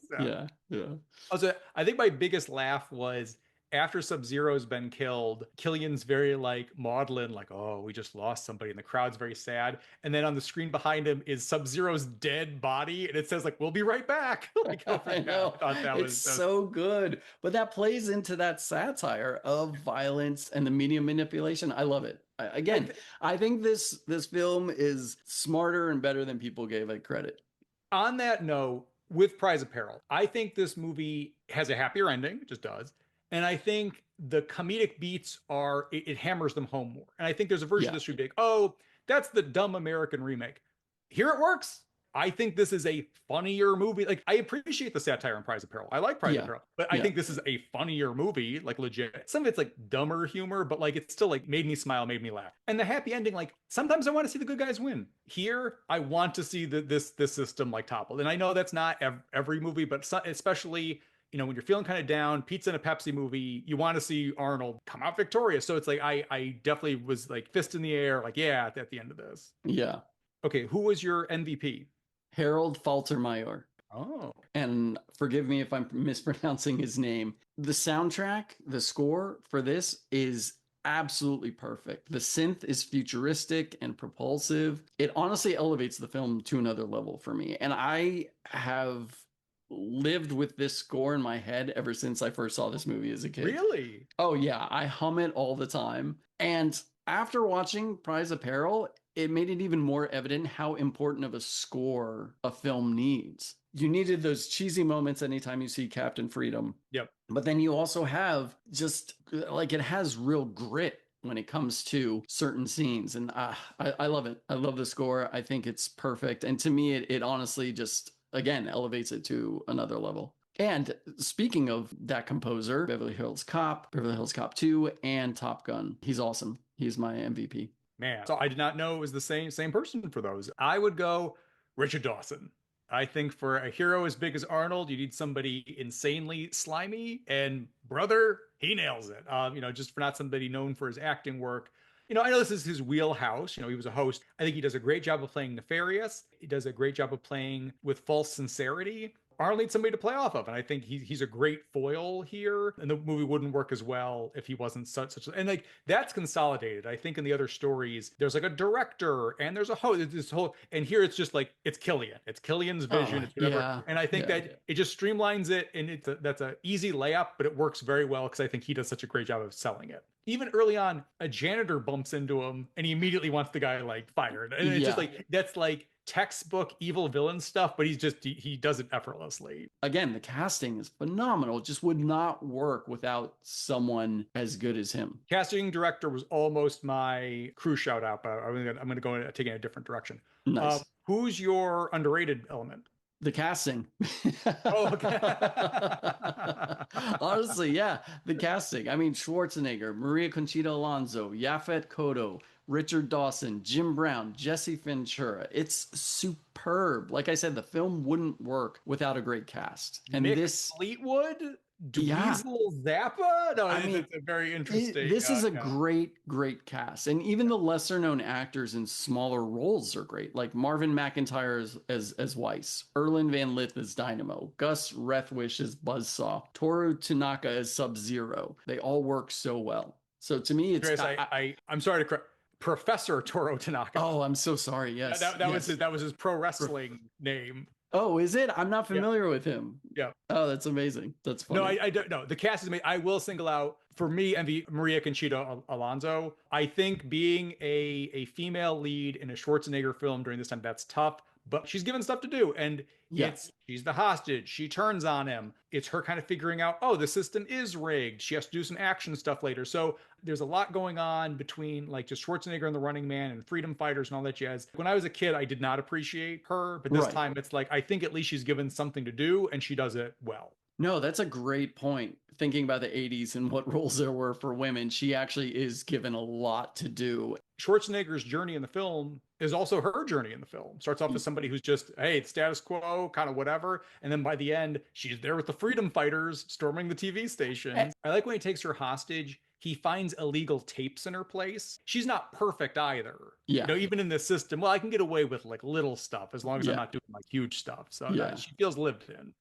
Yeah. Also, I think my biggest laugh was after Sub-Zero's been killed, Killian's very like maudlin, like, oh, we just lost somebody, and the crowd's very sad. And then on the screen behind him is Sub-Zero's dead body, and it says like, "We'll be right back." Like, I know. It's so good. But that plays into that satire of violence and the media manipulation. I love it. I think this film is smarter and better than people gave it credit. On that note, with Prize of Peril, I think this movie has a happier ending. It just does. And I think the comedic beats it hammers them home more. And I think there's a version of this where you'd be like, oh, that's the dumb American remake. Here it works. I think this is a funnier movie. Like, I appreciate the satire in Prize of Peril. I like Prize of Yeah. Peril, but I Yeah. think this is a funnier movie, like legit. Some of it's like dumber humor, but like it's still like made me smile, made me laugh. And the happy ending, like sometimes I want to see the good guys win. Here, I want to see this system like toppled. And I know that's not every movie, but especially when you're feeling kind of down, pizza and a Pepsi movie, you want to see Arnold come out victorious. So it's like I definitely was like fist in the air, like yeah, at the end of this. Yeah. Okay, who was your MVP? Harold Faltermeyer. Oh, And forgive me if I'm mispronouncing his name. The soundtrack, the score for this is absolutely perfect. The synth is futuristic and propulsive. It honestly elevates the film to another level for me. And I have lived with this score in my head ever since I first saw this movie as a kid. really? Oh, yeah. I hum it all the time. And after watching Prize of Peril, it made it even more evident how important of a score a film needs. You needed those cheesy moments anytime you see Captain Freedom. Yep. But then you also have just like it has real grit when it comes to certain scenes. And I love it. I love the score. I think it's perfect. And to me, it honestly just, again, elevates it to another level. And speaking of that composer, Beverly Hills Cop, Beverly Hills Cop 2, and Top Gun, he's awesome. He's my MVP. Man, so I did not know it was the same person for those. I would go Richard Dawson. I think for a hero as big as Arnold, you need somebody insanely slimy, and brother, he nails it. Just for not somebody known for his acting work. I know this is his wheelhouse. He was a host. I think he does a great job of playing nefarious. He does a great job of playing with false sincerity. Arnold needs somebody to play off of, and I think he's a great foil here. And the movie wouldn't work as well if he wasn't such. And like that's consolidated. I think in the other stories, there's like a director and there's a host. This whole, and here it's just like it's Killian. It's Killian's vision. It's whatever. Yeah, and I think that it just streamlines it, and that's a easy layup, but it works very well because I think he does such a great job of selling it. Even early on, a janitor bumps into him, and he immediately wants the guy like fired. And it's just like that's like textbook evil villain stuff, but he does it effortlessly. Again, the casting is phenomenal. It just would not work without someone as good as him. Casting director was almost my crew shout out, but I'm gonna go taking a different direction. Nice. Who's your underrated element? The casting. Oh, okay. Honestly, yeah, the casting. I mean, Schwarzenegger, Maria Conchita Alonso, Yaphet Kotto, Richard Dawson, Jim Brown, Jesse Ventura. It's superb. Like I said, the film wouldn't work without a great cast. And Mick this Fleetwood, Dweezil Zappa. No, it's a very interesting. This is a great cast, and even the lesser known actors in smaller roles are great. Like Marvin McIntyre as Weiss, Erland Van Lith as Dynamo, Gus Rethwish as Buzzsaw, Toru Tanaka as Sub-Zero. They all work so well. So to me, it's I'm sorry to correct. Professor Toru Tanaka. Oh, I'm so sorry. Yes, that was his pro wrestling name. Oh, is it? I'm not familiar with him. Yeah. Oh, that's amazing. That's funny. No, I don't know. The cast is amazing. I will single out for me and Maria Conchita Alonso. I think being a female lead in a Schwarzenegger film during this time, that's tough. But she's given stuff to do, and she's the hostage. She turns on him. It's her kind of figuring out, oh, the system is rigged. She has to do some action stuff later. So there's a lot going on between like just Schwarzenegger and the Running Man and freedom fighters and all that jazz. When I was a kid, I did not appreciate her, but this time it's like I think at least she's given something to do, and she does it well. No, that's a great point. Thinking about the 80s and what roles there were for women, she actually is given a lot to do. Schwarzenegger's journey in the film is also her journey in the film. Starts off as somebody who's just, hey, it's status quo, kind of whatever. And then by the end, she's there with the freedom fighters storming the TV station. I like when he takes her hostage. He finds illegal tapes in her place. She's not perfect either. Yeah. Even in this system, well, I can get away with like little stuff as long as I'm not doing like huge stuff. So she feels lived in.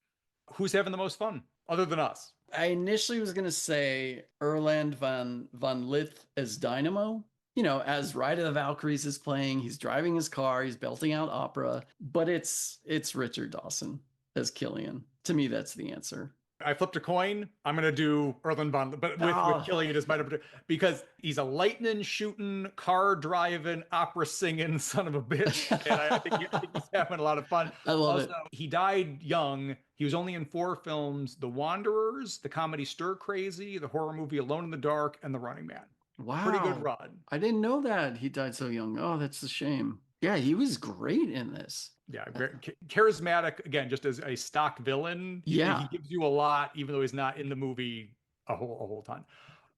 Who's having the most fun other than us? I initially was going to say Erland Van Lith as Dynamo. As Ride of the Valkyries is playing, he's driving his car, he's belting out opera, but it's Richard Dawson as Killian. To me, that's the answer. I flipped a coin. I'm going to do Erland Von, but with Killian as my number 2, because he's a lightning shooting, car driving, opera singing son of a bitch. And I think he's having a lot of fun. I love it. He died young. He was only in 4 films: The Wanderers, the comedy Stir Crazy, the horror movie Alone in the Dark, and The Running Man. Wow. Pretty good run. I didn't know that he died so young. Oh, that's a shame. Yeah, he was great in this. Yeah, very charismatic. Again, just as a stock villain, he Yeah. gives you a lot, even though he's not in the movie a whole ton.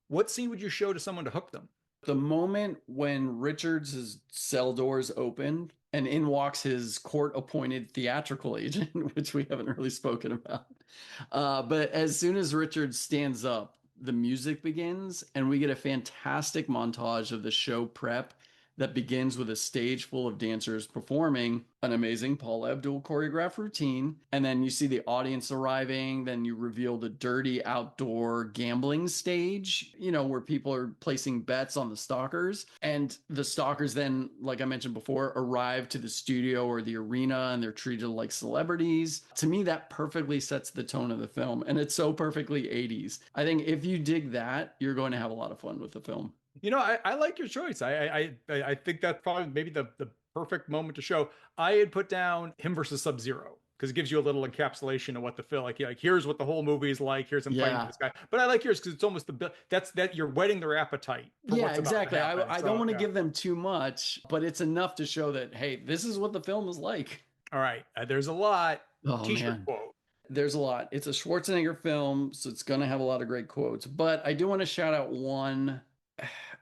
What scene would you show to someone to hook them? The moment when Richards' cell doors open and in walks his court-appointed theatrical agent, which we haven't really spoken about. But as soon as Richards stands up, the music begins, and we get a fantastic montage of the show prep that begins with a stage full of dancers performing an amazing Paul Abdul choreographed routine. And then you see the audience arriving. Then you reveal the dirty outdoor gambling stage, where people are placing bets on the stalkers. And the stalkers then, like I mentioned before, arrive to the studio or the arena and they're treated like celebrities. To me, that perfectly sets the tone of the film. And it's so perfectly 80s. I think if you dig that, you're going to have a lot of fun with the film. I like your choice. I think that's probably maybe the perfect moment to show. I had put down him versus Sub-Zero because it gives you a little encapsulation of what the film like here's what the whole movie is like. Here's him fighting Yeah. this guy. But I like yours because it's almost that you're whetting their appetite for Yeah, what's about to exactly. happen. I don't want to give them too much, but it's enough to show that, hey, this is what the film is like. All right. There's a lot. Oh, T-shirt man. quote. There's a lot. It's a Schwarzenegger film, so it's going to have a lot of great quotes. But I do want to shout out one,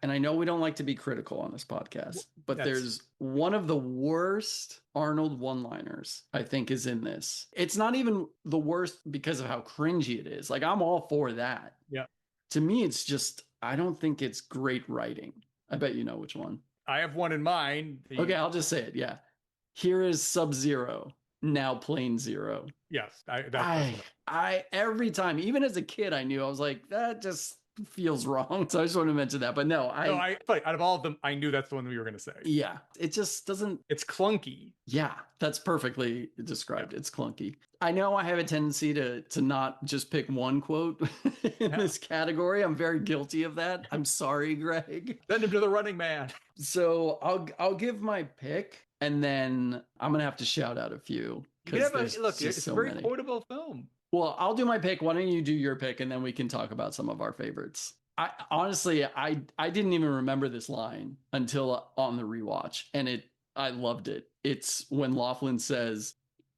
and I know we don't like to be critical on this podcast, but there's one of the worst Arnold one-liners, I think, is in this. It's not even the worst because of how cringy it is. Like, I'm all for that. Yeah. To me, it's just, I don't think it's great writing. I bet you know which one. I have one in mind. Okay, I'll just say it. Yeah. Here is Sub-Zero, now Plane Zero. Yes. I every time, even as a kid, I knew I was like, that just feels wrong. So I just wanted to mention that. But no, out of all of them, I knew that's the one we were going to say. Yeah. It just doesn't. It's clunky. Yeah, that's perfectly described. Yeah. It's clunky. I know I have a tendency to not just pick one quote in this category. I'm very guilty of that. I'm sorry, Greg. Send him to the Running Man. So I'll give my pick, and then I'm gonna have to shout out a few. Look, it's a very quotable film. Well, I'll do my pick. Why don't you do your pick, and then we can talk about some of our favorites. I honestly didn't even remember this line until on the rewatch, and I loved it. It's when Laughlin says,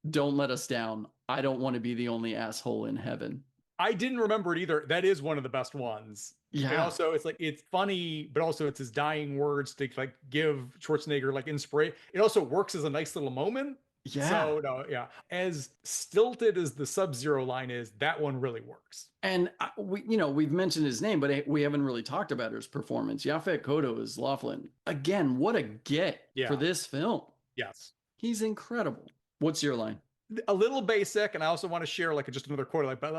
"Don't let us down. I don't want to be the only asshole in heaven." I didn't remember it either. That is one of the best ones. Yeah. And also, it's funny, but also it's his dying words to give Schwarzenegger inspiration. It also works as a nice little moment. Yeah. So no, yeah. As stilted as the Sub-Zero line is, that one really works. And we've mentioned his name, but we haven't really talked about his performance. Yaphet Kotto is Laughlin. Again, what a get for this film. Yes. He's incredible. What's your line? A little basic, and I also want to share just another quote. But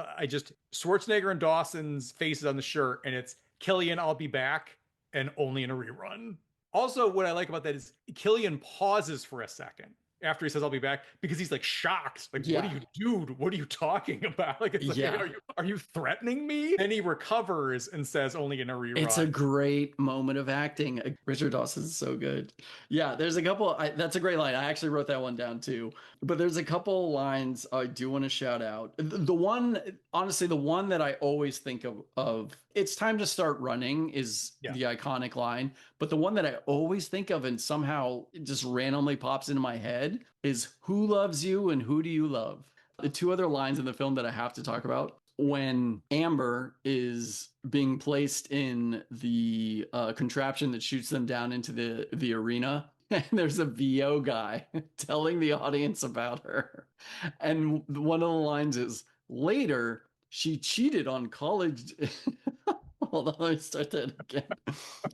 Schwarzenegger and Dawson's faces on the shirt, and it's Killian, I'll be back, and only in a rerun. Also, what I like about that is Killian pauses for a second after he says I'll be back because he's shocked. What do you do? What are you talking about? Are you threatening me? Then he recovers and says only in a rerun. It's a great moment of acting. Richard Dawson is so good. Yeah, there's a couple. That's a great line. I actually wrote that one down too. But there's a couple lines I do want to shout out. The one that I always think of it's time to start running is the iconic line. But the one that I always think of and somehow it just randomly pops into my head is who loves you and who do you love? The two other lines in the film that I have to talk about, when Amber is being placed in the contraption that shoots them down into the arena, and there's a VO guy telling the audience about her. And one of the lines is, later, she cheated on college. Hold on, let me start that again.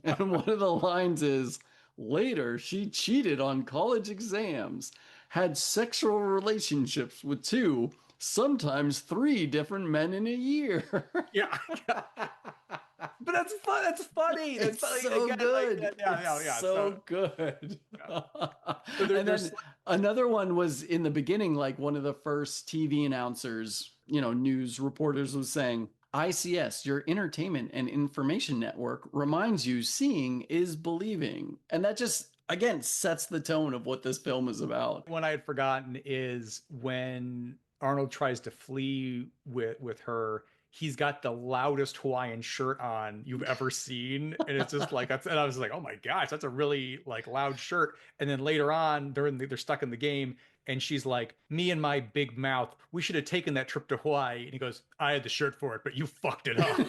And one of the lines is, later, she cheated on college exams, had sexual relationships with 2, sometimes 3 different men in a year. Yeah. But that's fun. That's funny. It's so good. So good. Yeah. And then another one was in the beginning, one of the first TV announcers, news reporters was saying, ICS, your entertainment and information network, reminds you seeing is believing. And that just, again, sets the tone of what this film is about. One I had forgotten is when Arnold tries to flee with her, he's got the loudest Hawaiian shirt on you've ever seen. And it's just like, and I was like, oh my gosh, that's a really like loud shirt. And then later on, they're stuck in the game. And she's like, me and my big mouth, we should have taken that trip to Hawaii. And he goes, I had the shirt for it, but you fucked it up.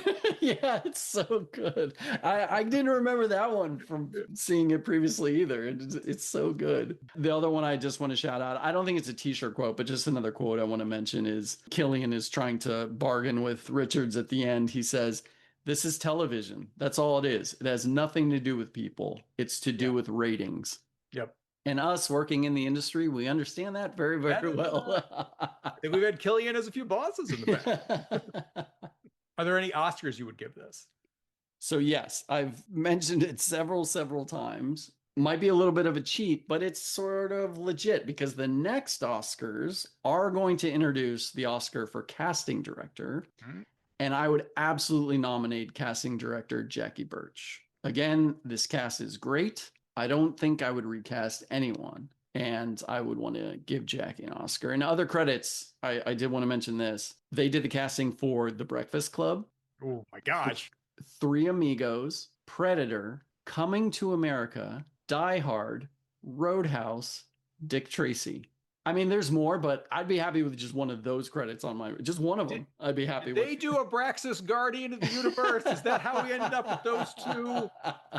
Yeah, it's so good. I didn't remember that one from seeing it previously either. It's so good. The other one I just want to shout out, I don't think it's a t-shirt quote, but just another quote I want to mention is Killian is trying to bargain with Richards at the end. He says, this is television. That's all it is. It has nothing to do with people. It's to do with ratings. Yep. And us working in the industry, we understand that very, very well. I think we've had Killian as a few bosses in the past. Are there any Oscars you would give this? So yes, I've mentioned it several times. Might be a little bit of a cheat, but it's sort of legit because the next Oscars are going to introduce the Oscar for casting director. Mm-hmm. And I would absolutely nominate casting director Jackie Birch. Again, this cast is great. I don't think I would recast anyone. And I would want to give Jackie an Oscar. And other credits, I did want to mention this. They did the casting for The Breakfast Club. Oh my gosh. Three Amigos, Predator, Coming to America, Die Hard, Roadhouse, Dick Tracy. I mean, there's more, but I'd be happy with just one of those credits on just one of them. I'd be happy with. They do Abraxas Guardian of the Universe. Is that how we ended up with those two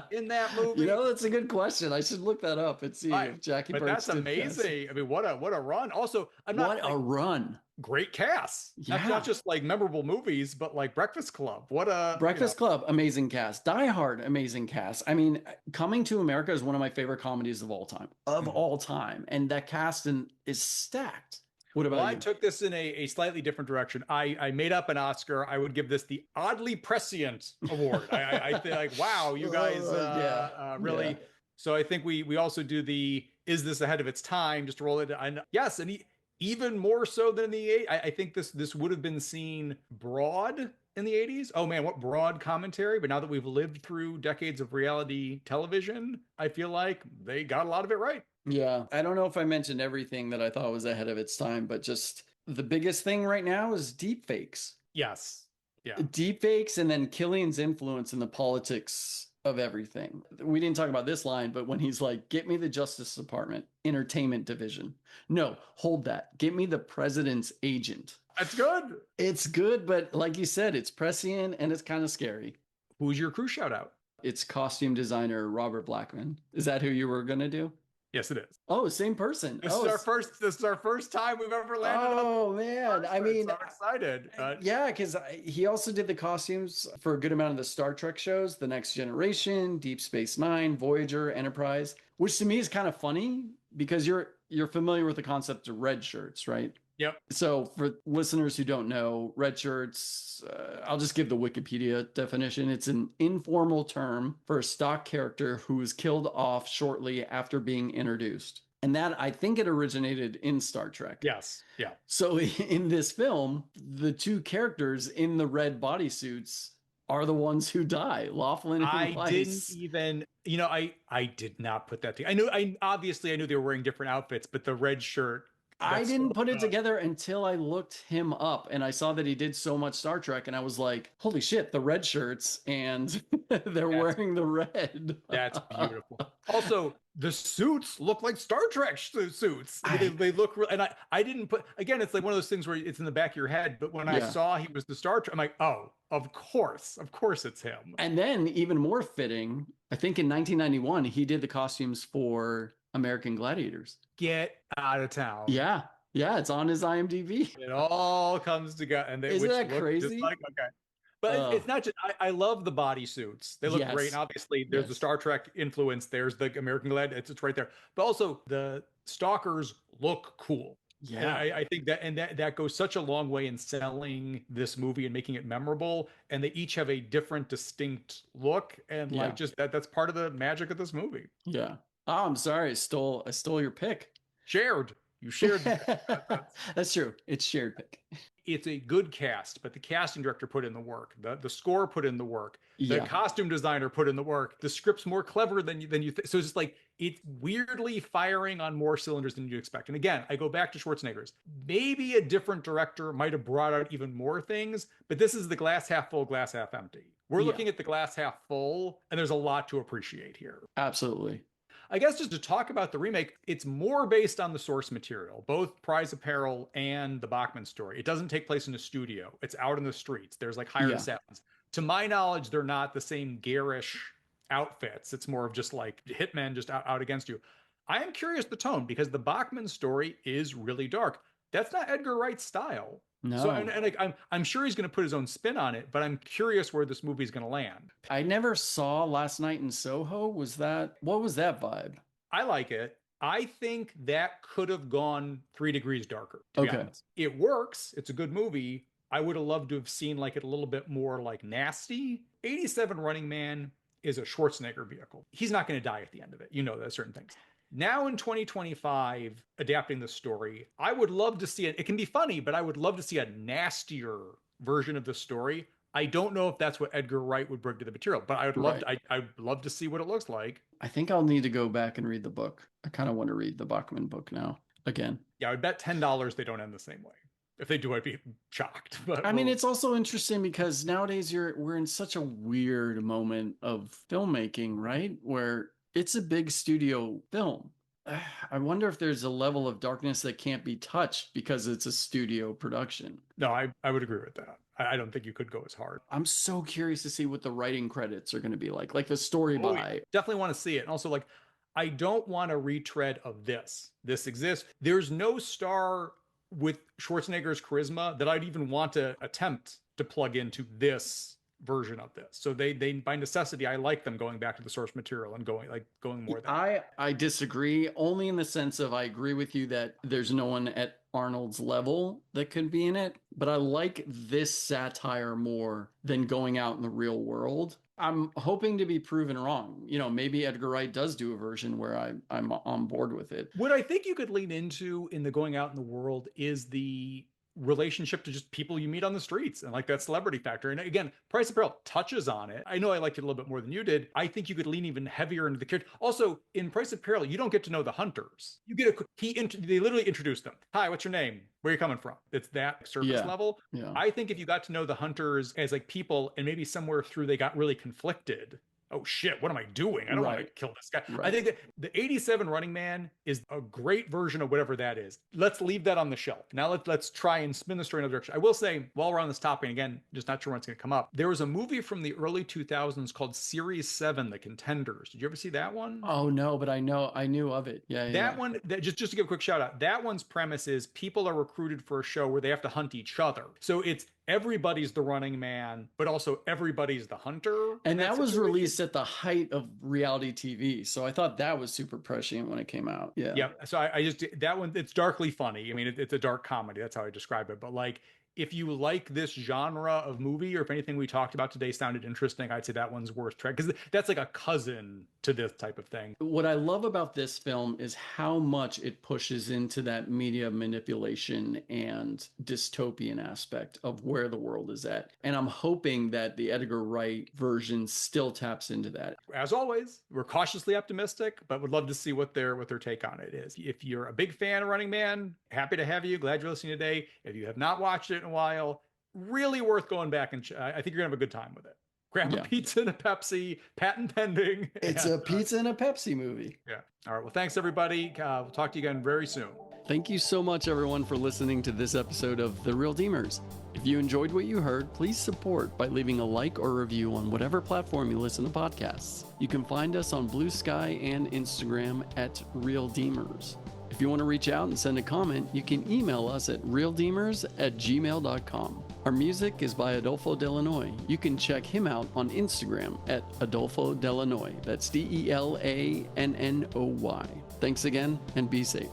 in that movie? You know, that's a good question. I should look that up and see if Jackie Birch. But that's amazing. I mean, what a run. Also, a run. Great cast. Yeah. Not just like memorable movies, but like Breakfast Club. Breakfast Club, amazing cast. Die Hard, amazing cast. I mean, Coming to America is one of my favorite comedies of all time. All time. And that cast is stacked. What about you? I took this in a slightly different direction. I made up an Oscar. I would give this the Oddly Prescient Award. I think like, wow, you guys really. Yeah. So I think we also do the Is This Ahead of Its Time? Just to roll it. Yes, and even more so than the 80s. I think this would have been seen broad in the 80s. Oh man, what broad commentary. But now that we've lived through decades of reality television, I feel like they got a lot of it right. Yeah. I don't know if I mentioned everything that I thought was ahead of its time, but just the biggest thing right now is deepfakes. Yes. Yeah. Deepfakes and then Killian's influence in the politics of everything. We didn't talk about this line, but when he's like, get me the Justice Department Entertainment Division. No, hold that. Get me the president's agent. That's good. It's good, but like you said, it's prescient and it's kind of scary. Who's your crew shout out? It's costume designer Robert Blackman. Is that who you were going to do? Yes, it is. Oh, same person. This is our first time we've ever landed. Oh man, I mean, I'm excited. Yeah, because he also did the costumes for a good amount of the Star Trek shows, The Next Generation, Deep Space Nine, Voyager, Enterprise, which to me is kind of funny because you're familiar with the concept of red shirts, right? Yep. So for listeners who don't know, red shirts, I'll just give the Wikipedia definition. It's an informal term for a stock character who is killed off shortly after being introduced. And that, I think it originated in Star Trek. Yes. Yeah. So in this film, the two characters in the red bodysuits are the ones who die. Laughlin and Weiss. Didn't even, I did not put that together. I knew they were wearing different outfits, but the red shirt. I didn't put it together until I looked him up and I saw that he did so much Star Trek and I was like, holy shit, the red shirts and they're wearing the red. That's beautiful. Also, the suits look like Star Trek suits. They look real. And I didn't put, again, it's like one of those things where it's in the back of your head. But when I saw he was the Star Trek, I'm like, oh, of course it's him. And then even more fitting, I think in 1991, he did the costumes for American Gladiators. Get out of town. Yeah, it's on his IMDb. It all comes together, and isn't that crazy? Okay, but it's not just. I love the bodysuits; they look great. And obviously, there's the Star Trek influence. There's the American Gladiators. It's right there. But also, the stalkers look cool. Yeah, and I think that goes such a long way in selling this movie and making it memorable. And they each have a different, distinct look, and like just that's part of the magic of this movie. Yeah. Oh, I'm sorry. I stole your pick. You shared. That's true. It's shared pick. it's a good cast, but the casting director put in the work, the score put in the work, the Yeah. costume designer put in the work, the script's more clever than you think. So it's just like, it's weirdly firing on more cylinders than you expect. And again, I go back to Schwarzenegger's. Maybe a different director might have brought out even more things, but this is the glass half full, glass half empty. We're Yeah. looking at the glass half full, and there's a lot to appreciate here. Absolutely. I guess just to talk about the remake, it's more based on the source material, both Prize of Peril and the Bachman story. It doesn't take place in a studio. It's out in the streets. There's like hired Yeah. assassins. To my knowledge, they're not the same garish outfits. It's more of just like hitmen just out against you. I am curious the tone, because the Bachman story is really dark. That's not Edgar Wright's style. No. So, and I'm sure he's going to put his own spin on it, but I'm curious where this movie is going to land. I never saw Last Night in Soho. What was that vibe? I like it. I think that could have gone 3 degrees darker, to be honest. It works. It's a good movie. I would have loved to have seen like it a little bit more like nasty. 87 Running Man is a Schwarzenegger vehicle. He's not going to die at the end of it. You know, there's certain things. Now in 2025, adapting the story, I would love to see it. It can be funny, but I would love to see a nastier version of the story. I don't know if that's what Edgar Wright would bring to the material, but I would love to, I'd love to see what it looks like. I think I'll need to go back and read the book. I kind of want to read the Bachman book now again. Yeah, I would bet $10 they don't end the same way. If they do, I'd be shocked. But I mean, it's also interesting because nowadays we're in such a weird moment of filmmaking, right? Where it's a big studio film. I wonder if there's a level of darkness that can't be touched because it's a studio production. No, I would agree with that. I don't think you could go as hard. I'm so curious to see what the writing credits are going to be like the story by. Yeah. Definitely want to see it. And also, like, I don't want a retread of this. This exists. There's no star with Schwarzenegger's charisma that I'd even want to attempt to plug into this version of this. So they by necessity, I like them going back to the source material and going more than I disagree, only in the sense of I agree with you that there's no one at Arnold's level that could be in it, but I like this satire more than going out in the real world. I'm hoping to be proven wrong. You know, maybe Edgar Wright does do a version where I'm on board with it. What I think you could lean into in the going out in the world is the relationship to just people you meet on the streets and like that celebrity factor. And again, Price of Peril touches on it. I know I liked it a little bit more than you did. I think you could lean even heavier into the character. Also, in Price of Peril, you don't get to know the hunters. You get they literally introduce them. Hi, what's your name? Where are you coming from? It's that surface level. Yeah. I think if you got to know the hunters as like people, and maybe somewhere through they got really conflicted. Oh shit, what am I doing? I don't want to kill this guy. I think that the 87 Running Man is a great version of whatever that is. Let's leave that on the shelf. Now let's try and spin the story in another direction. I will say, while we're on this topic, and again, just not sure when it's going to come up, there was a movie from the early 2000s called Series 7, The Contenders. Did you ever see that one? Oh no, but I knew of it. Yeah. That one, just to give a quick shout out, that one's premise is people are recruited for a show where they have to hunt each other. So it's everybody's the running man, but also everybody's the hunter. And that was released at the height of reality TV. So I thought that was super prescient when it came out. Yeah. Yeah. So I just, that one, it's darkly funny. I mean, it's a dark comedy. That's how I describe it. But like, if you like this genre of movie, or if anything we talked about today sounded interesting, I'd say that one's worth trying, because that's like a cousin to this type of thing. What I love about this film is how much it pushes into that media manipulation and dystopian aspect of where the world is at. And I'm hoping that the Edgar Wright version still taps into that. As always, we're cautiously optimistic, but would love to see what their take on it is. If you're a big fan of Running Man, happy to have you. Glad you're listening today. If you have not watched it in a while, really worth going back and I think you're gonna have a good time with it. Grab a pizza and a Pepsi, patent pending. It's a pizza and a Pepsi movie. Yeah. All right. Well, thanks everybody. We'll talk to you again very soon. Thank you so much, everyone, for listening to this episode of The Real Demers. If you enjoyed what you heard, please support by leaving a like or review on whatever platform you listen to podcasts. You can find us on Blue Sky and Instagram at Real Demers. If you want to reach out and send a comment, you can email us at realdemers@gmail.com. Our music is by Adolfo Delanoy. You can check him out on Instagram at Adolfo Delanoy. That's DELANNOY. Thanks again, and be safe.